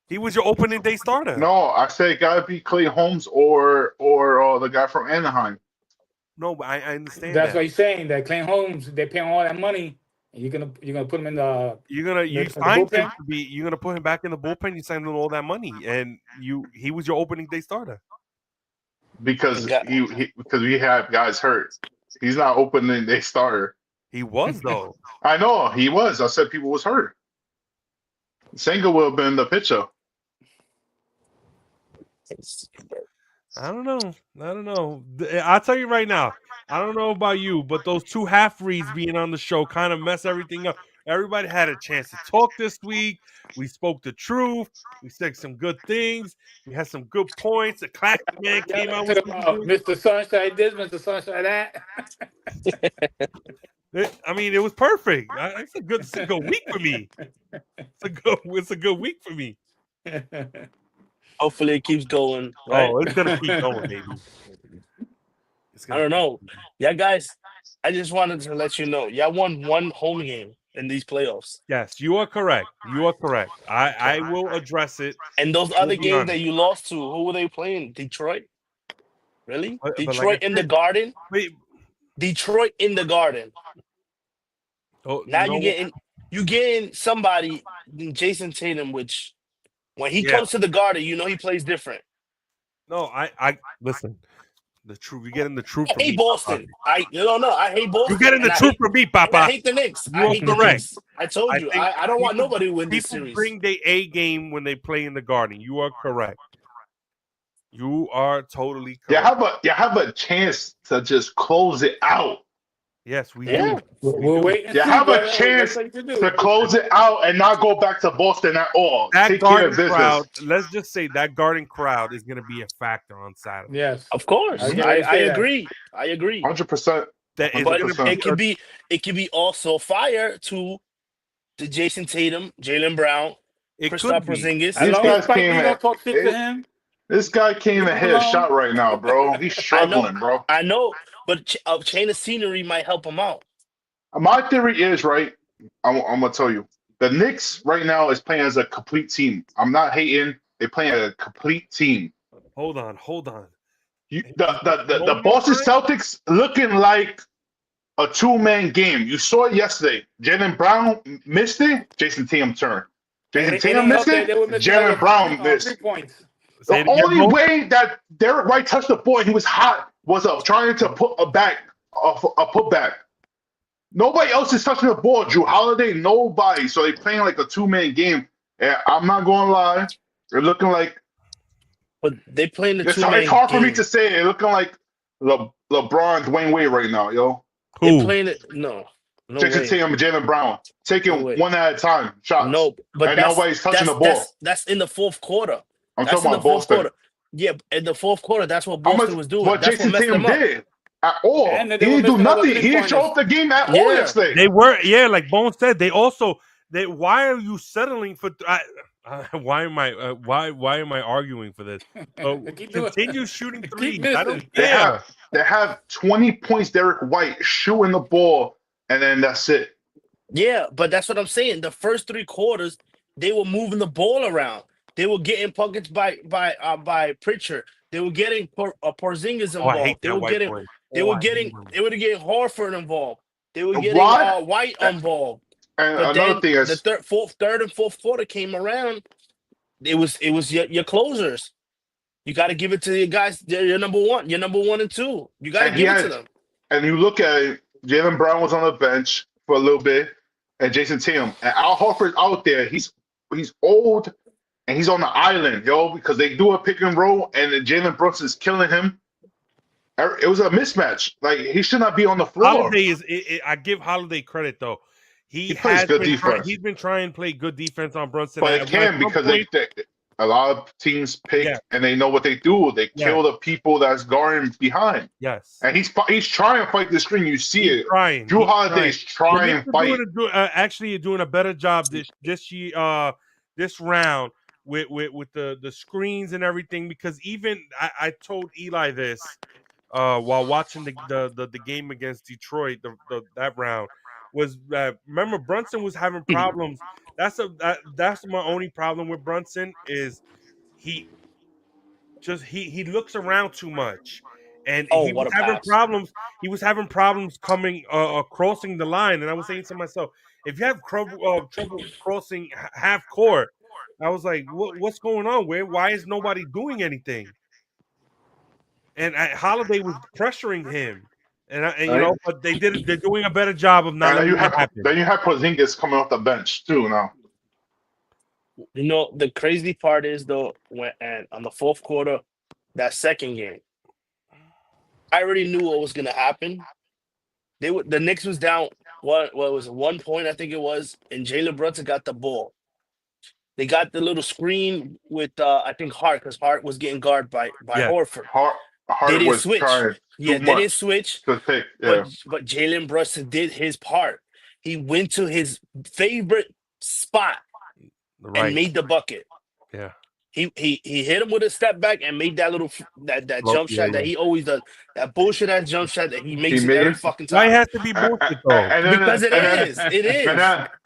Speaker 1: He was your opening day starter.
Speaker 4: no? I said it gotta be Clay Holmes or the guy from Anaheim.
Speaker 1: No, but I understand
Speaker 2: That's
Speaker 1: that.
Speaker 2: what he's saying. That Clay Holmes, they're paying all that money, and you're gonna put him in the.
Speaker 1: You signed him to be. You're gonna put him back in the bullpen. You signed him all that money, and he was your opening day starter.
Speaker 4: Because because we have guys hurt. He's not opening day starter.
Speaker 1: He was though.
Speaker 4: I know he was. I said people was hurt. Senga will have been the pitcher.
Speaker 1: I don't know. I'll tell you right now. I don't know about you, but those 2 half reads being on the show kind of mess everything up. Everybody had a chance to talk this week. We spoke the truth. We said some good things. We had some good points. The classic man came out with
Speaker 2: Mr. Sunshine this, Mr. Sunshine that.
Speaker 1: it was perfect. It's a good week for me. It's a good week for me.
Speaker 3: Hopefully it keeps going. Right?
Speaker 1: Oh, it's gonna keep going, baby.
Speaker 3: I don't know. Yeah, guys, I just wanted to let you know. Y'all won 1 home game in these playoffs.
Speaker 1: Yes, you are correct. I will address it.
Speaker 3: And those other
Speaker 1: be
Speaker 3: games
Speaker 1: honest.
Speaker 3: that you lost to, who were they playing? Detroit? Really?
Speaker 1: But like
Speaker 3: Detroit
Speaker 1: I
Speaker 3: in the
Speaker 1: said-
Speaker 3: Garden?
Speaker 1: Wait,
Speaker 3: Detroit in the Garden.
Speaker 1: oh,
Speaker 3: Now
Speaker 1: you know
Speaker 3: you getting somebody, Jason Tatum, which when he
Speaker 1: Yeah.
Speaker 3: comes to the Garden, you know he plays different.
Speaker 1: No, I listen. The truth. You're getting the truth
Speaker 3: I
Speaker 1: from me.
Speaker 3: hate Boston. I hate Boston.
Speaker 1: You're getting the
Speaker 3: and
Speaker 1: truth from me,
Speaker 3: I
Speaker 1: Papa.
Speaker 3: hate the Knicks.
Speaker 1: You
Speaker 3: I
Speaker 1: are
Speaker 3: hate the
Speaker 1: correct.
Speaker 3: Knicks. I told
Speaker 1: I
Speaker 3: you.
Speaker 1: think
Speaker 3: I don't want
Speaker 1: people-
Speaker 3: nobody to win this
Speaker 1: People
Speaker 3: series.
Speaker 1: bring their A game when they play in the Garden. You are correct. You are totally correct.
Speaker 4: You have a chance to just close it out.
Speaker 1: Yes, we
Speaker 3: Yeah.
Speaker 1: do.
Speaker 2: We'll wait. And
Speaker 4: You
Speaker 2: see,
Speaker 4: have a
Speaker 2: brother.
Speaker 4: chance
Speaker 2: That's what you do.
Speaker 4: to close it out and not go back to Boston at all.
Speaker 1: That
Speaker 4: Take care
Speaker 1: Garden
Speaker 4: of business.
Speaker 1: crowd. Let's just say that Garden crowd is going to be a factor on Saturday.
Speaker 2: Yes.
Speaker 3: Of course.
Speaker 2: I
Speaker 3: I,
Speaker 2: was gonna say that.
Speaker 3: agree. I agree.
Speaker 4: 100%.
Speaker 1: That is
Speaker 3: But
Speaker 1: going to be.
Speaker 3: it could be also fire to the Jason Tatum, Jalen Brown,
Speaker 1: It
Speaker 3: Kristaps
Speaker 1: could be.
Speaker 3: Porzingis.
Speaker 2: As
Speaker 4: These
Speaker 2: long
Speaker 4: guys
Speaker 2: as Spike
Speaker 4: came
Speaker 2: Lee
Speaker 4: in-
Speaker 2: don't talk shit to
Speaker 4: it-
Speaker 2: him.
Speaker 4: This guy came and hit a shot right now, bro. He's struggling, bro.
Speaker 3: I know, but a change of scenery might help him out.
Speaker 4: My theory is, right, I'm going to tell you. The Knicks right now is playing as a complete team. I'm not hating. They playing as a complete team.
Speaker 1: Hold on.
Speaker 4: The Boston Celtics looking like a 2-man game. You saw it yesterday. Jalen Brown missed it. Jason Tatum turned. Jason Tatum missed it. Jalen Brown missed.
Speaker 2: 3 points.
Speaker 1: Say it
Speaker 4: The
Speaker 1: again,
Speaker 4: only
Speaker 1: bro.
Speaker 4: way that Derek White touched the ball and he was hot was trying to put a putback. Nobody else is touching the ball. Drew Holiday, nobody. So they're playing like a 2-man game. And I'm not going to lie. They're looking like
Speaker 3: But they playing the
Speaker 4: it's
Speaker 3: 2-man
Speaker 4: hard for me
Speaker 3: game.
Speaker 4: to say. They're looking like LeBron, Dwayne Wade right now, yo.
Speaker 3: They
Speaker 1: Who?
Speaker 3: playing it. No
Speaker 4: Jason
Speaker 3: way.
Speaker 4: Tatum and Jalen Brown taking
Speaker 3: No way.
Speaker 4: one at a time shots.
Speaker 3: No, but
Speaker 4: and nobody's touching the ball.
Speaker 3: That's in the fourth quarter.
Speaker 4: I'm
Speaker 3: That's
Speaker 4: talking
Speaker 3: in
Speaker 4: about
Speaker 3: the fourth
Speaker 4: Boston.
Speaker 3: quarter. Yeah, in the fourth quarter, that's what
Speaker 4: How much?
Speaker 3: Boston was doing.
Speaker 4: What
Speaker 3: That's
Speaker 4: Jason
Speaker 3: what messed
Speaker 4: Tatum
Speaker 3: them up.
Speaker 4: did at all.
Speaker 2: And
Speaker 4: He
Speaker 2: they were
Speaker 4: didn't do
Speaker 2: missing all the
Speaker 4: nothing. He didn't show
Speaker 2: 3-pointers.
Speaker 4: up the game at all
Speaker 3: Yeah.
Speaker 4: yesterday.
Speaker 1: They were, like Bones said. They also, why are you settling for? Why am I arguing for this?
Speaker 2: Keep doing it.
Speaker 1: Continue shooting threes.
Speaker 2: missing.
Speaker 1: I don't
Speaker 4: They
Speaker 1: care.
Speaker 4: have 20 points. Derek White shooting the ball, and then that's it.
Speaker 3: Yeah, but that's what I'm saying. The first 3 quarters, they were moving the ball around. They were getting pockets by Pritchard. They were getting Porzingis
Speaker 1: Oh, I hate
Speaker 3: involved. They
Speaker 1: that
Speaker 3: were
Speaker 1: white
Speaker 3: getting
Speaker 1: boy.
Speaker 3: they
Speaker 1: Oh,
Speaker 3: were
Speaker 1: I hate
Speaker 3: getting
Speaker 1: him.
Speaker 3: they were getting Horford involved. They were getting
Speaker 4: What?
Speaker 3: White involved.
Speaker 4: And
Speaker 3: But
Speaker 4: another
Speaker 3: then
Speaker 4: thing
Speaker 3: the
Speaker 4: is,
Speaker 3: third and fourth quarter came around. It was your closers. You got to give it to your guys. Your number one and two. You got to
Speaker 4: and he
Speaker 3: give it to
Speaker 4: had,
Speaker 3: them.
Speaker 4: and you look at it, Jalen Brown was on the bench for a little bit, and Jason Tatum, and Al Horford's out there. He's old, and he's on the island, yo, because they do a pick and roll, and then Jalen Brunson's killing him. It was a mismatch. Like, he should not be on the floor.
Speaker 1: Holiday is. I give Holiday credit though.
Speaker 4: He plays
Speaker 1: has
Speaker 4: good
Speaker 1: been
Speaker 4: defense.
Speaker 1: he's been trying to play good defense on Brunson.
Speaker 4: But it
Speaker 1: At
Speaker 4: can,
Speaker 1: some
Speaker 4: because
Speaker 1: point-
Speaker 4: a lot of teams pick,
Speaker 1: Yeah.
Speaker 4: and they know what they do. They kill the people that's guarding behind.
Speaker 1: yes,
Speaker 4: And he's trying to fight the screen. You see
Speaker 1: he's
Speaker 4: it.
Speaker 1: trying.
Speaker 4: Drew
Speaker 1: He's
Speaker 4: Holiday's trying
Speaker 1: The
Speaker 4: to
Speaker 1: Knicks
Speaker 4: fight.
Speaker 1: are actually doing a better job this round with the screens and everything, because even I told Eli this while watching the game against Detroit, that round was remember Brunson was having problems. That's my only problem with Brunson is he looks around too much, and
Speaker 3: Oh,
Speaker 1: he was
Speaker 3: what a
Speaker 1: having
Speaker 3: pass!
Speaker 1: problems. He was having problems coming crossing the line, and I was saying to myself, if you have trouble crossing half court, I was like, what's going on? Why is nobody doing anything? And Holiday was pressuring him, and but they're doing a better job of not
Speaker 4: And then
Speaker 1: letting it happen.
Speaker 4: you have Porzingis coming off the bench too now.
Speaker 3: You know, the crazy part is though, and on the fourth quarter, that second game, I already knew what was gonna happen. The Knicks was down. What was it, 1 point? I think it was, and Jalen Brunson got the ball. They got the little screen with I think Hart, because Hart was getting guarded by
Speaker 1: Yeah.
Speaker 3: Horford.
Speaker 4: Hart
Speaker 3: They didn't
Speaker 4: was
Speaker 3: switch.
Speaker 4: trying
Speaker 3: Yeah,
Speaker 4: too
Speaker 3: they didn't
Speaker 4: much
Speaker 3: switch.
Speaker 4: to pick. Yeah.
Speaker 3: But Jalen Brunson did his part. He went to his favorite spot and made the bucket.
Speaker 1: Yeah.
Speaker 3: He hit him with a step back and made that little that jump shot that he always does. That bullshit ass jump shot that he makes
Speaker 4: made
Speaker 3: every
Speaker 4: it?
Speaker 3: fucking
Speaker 1: Why
Speaker 3: time.
Speaker 1: it has to be bullshit though?
Speaker 3: Because it is. It is.
Speaker 4: And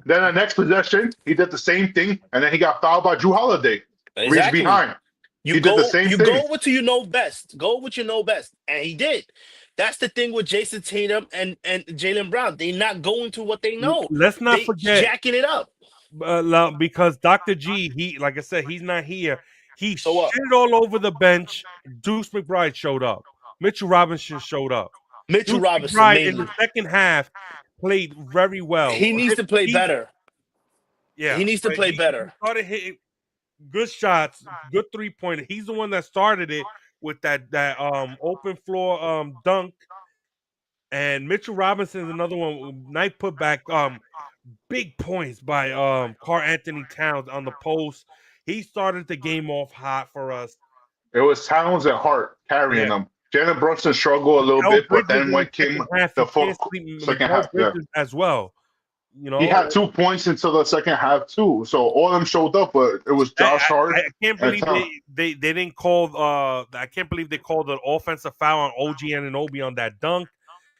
Speaker 4: then the next possession, he did the same thing, and then he got fouled by Drew Holiday. Reached
Speaker 3: Exactly.
Speaker 4: behind.
Speaker 3: You
Speaker 4: He did the same thing.
Speaker 3: go what you know best. Go what you know best. And he did. That's the thing with Jason Tatum and Jalen Brown. They're not going to what they know.
Speaker 1: Let's not
Speaker 3: They
Speaker 1: forget,
Speaker 3: jacking it up.
Speaker 1: because Dr. G, he like I said, he's not here. He
Speaker 3: So what?
Speaker 1: shit all over the bench. Deuce McBride showed up. Mitchell Robinson showed up.
Speaker 3: Mitchell
Speaker 1: Deuce
Speaker 3: Robinson
Speaker 1: McBride in
Speaker 3: mainly.
Speaker 1: the second half played very well.
Speaker 3: He needs to play better.
Speaker 1: Yeah,
Speaker 3: He needs to play better.
Speaker 1: He started hitting good shots, good 3-pointer. He's the one that started it with that open floor dunk. And Mitchell Robinson is another one. Nice putback. Big points by Karl Anthony Towns on the post. He started the game off hot for us.
Speaker 4: It was Towns and Hart carrying them. Jalen Brunson struggled a little bit, but then when came the fourth second half,
Speaker 1: as well. You know,
Speaker 4: he had 2 points until the second half too. So all of them showed up, but it was Josh Hart.
Speaker 1: I can't believe they didn't call. I can't believe they called an offensive foul on OG Anunoby on that dunk.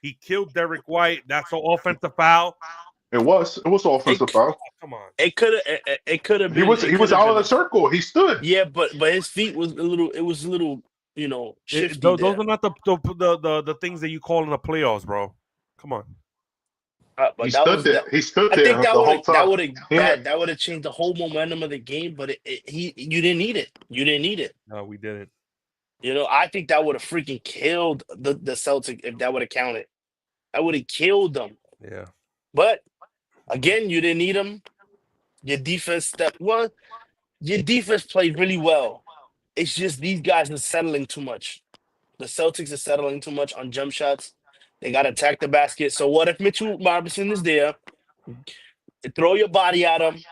Speaker 1: He killed Derek White. That's an offensive foul.
Speaker 4: It was offensive foul.
Speaker 1: Come on.
Speaker 3: It could have been.
Speaker 4: He was out of the circle. He stood.
Speaker 3: Yeah, but his feet was a little. It was a little, shifty.
Speaker 1: Those are not the things that you call in the playoffs, bro. Come on.
Speaker 3: But
Speaker 4: he stood there. He stood there.
Speaker 3: I think
Speaker 4: that
Speaker 3: would have changed the whole momentum of the game. But you didn't need it. You didn't need it.
Speaker 1: No, we didn't.
Speaker 3: I think that would have freaking killed the Celtics if that would have counted. I would have killed them.
Speaker 1: Yeah.
Speaker 3: But again, you didn't need them. Your defense Your defense played really well. It's just these guys are settling too much. The Celtics are settling too much on jump shots. They got to attack the basket. So what if Mitchell Robinson is there? Throw your body at him.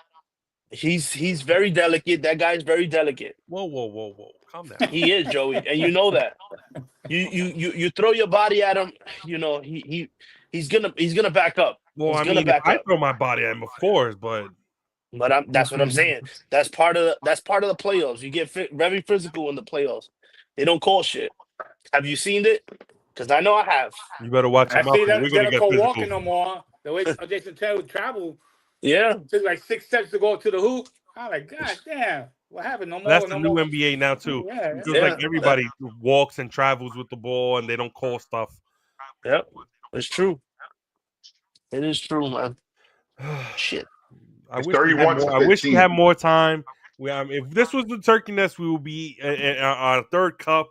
Speaker 3: He's very delicate. That guy's very delicate.
Speaker 1: Whoa. Calm down.
Speaker 3: He is, Joey, and you know that. You throw your body at him, he's gonna back up.
Speaker 1: Well, I throw my body at him, of course, but
Speaker 3: that's what I'm saying. That's part of the playoffs. You get very physical in the playoffs. They don't call shit. Have you seen it? Because I know I have.
Speaker 1: You better watch
Speaker 2: I
Speaker 1: him out.
Speaker 2: see that
Speaker 1: We're
Speaker 2: they
Speaker 1: gonna
Speaker 2: don't
Speaker 1: get
Speaker 2: go walking
Speaker 1: physical.
Speaker 2: no more. The way Jason Taylor traveled,
Speaker 3: Yeah.
Speaker 2: took like 6 steps to go to the hoop. I'm like, God damn. What happened? No more.
Speaker 1: That's the
Speaker 2: no
Speaker 1: new
Speaker 2: more.
Speaker 1: NBA now too.
Speaker 2: Yeah,
Speaker 1: It feels
Speaker 3: yeah.
Speaker 1: like everybody walks and travels with the ball, and they don't call stuff.
Speaker 3: Yep, it's true. It is true, man. Shit.
Speaker 1: I
Speaker 4: It's
Speaker 1: wish we had
Speaker 4: 31 to
Speaker 1: more. I wish we
Speaker 4: 15.
Speaker 1: had more time. If this was the Turkey Nest, we would be our third cup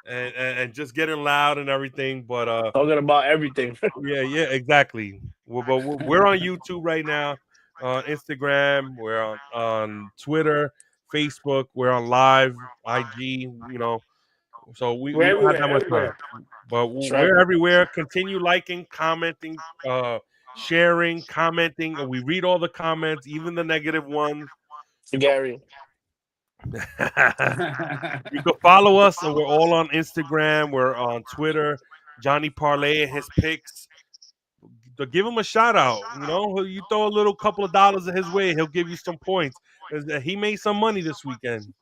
Speaker 1: and just getting loud and everything. But
Speaker 3: Talking about everything.
Speaker 1: yeah, exactly. We're on YouTube right now, on Instagram. We're on Twitter, Facebook. We're on live, IG. You know, so we
Speaker 2: we're
Speaker 1: don't have
Speaker 2: everywhere.
Speaker 1: that much time.
Speaker 2: Everywhere.
Speaker 1: But
Speaker 3: That's right.
Speaker 1: we're everywhere. Continue liking, commenting, sharing, commenting. And we read all the comments, even the negative ones.
Speaker 3: Gary.
Speaker 1: You can follow us. We're all on Instagram. We're on Twitter. Johnny Parlay and his picks. To give him a shout out. You know, you throw a little couple of dollars his way, he'll give you some points. He made some money this weekend.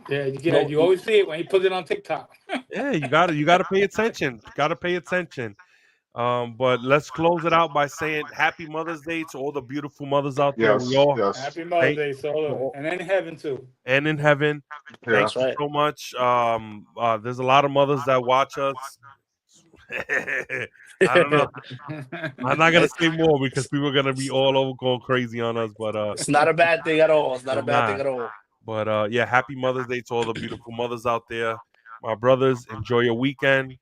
Speaker 2: Yeah, you always see it when he puts it on TikTok.
Speaker 1: Yeah, you gotta pay attention. Gotta pay attention. But let's close it out by saying Happy Mother's Day to all the beautiful mothers out there.
Speaker 4: Yes,
Speaker 1: We all
Speaker 4: yes.
Speaker 2: Happy Mother's Day, Solo, and in heaven too.
Speaker 1: and in heaven.
Speaker 4: Yeah.
Speaker 1: Thank you so much. There's a lot of mothers that watch us. I don't know. I'm not gonna say more because people are gonna be all over going crazy on us. But
Speaker 3: It's not a bad thing at all. It's not a bad thing at all.
Speaker 1: But yeah, Happy Mother's Day to all the beautiful mothers out there. My brothers, enjoy your weekend.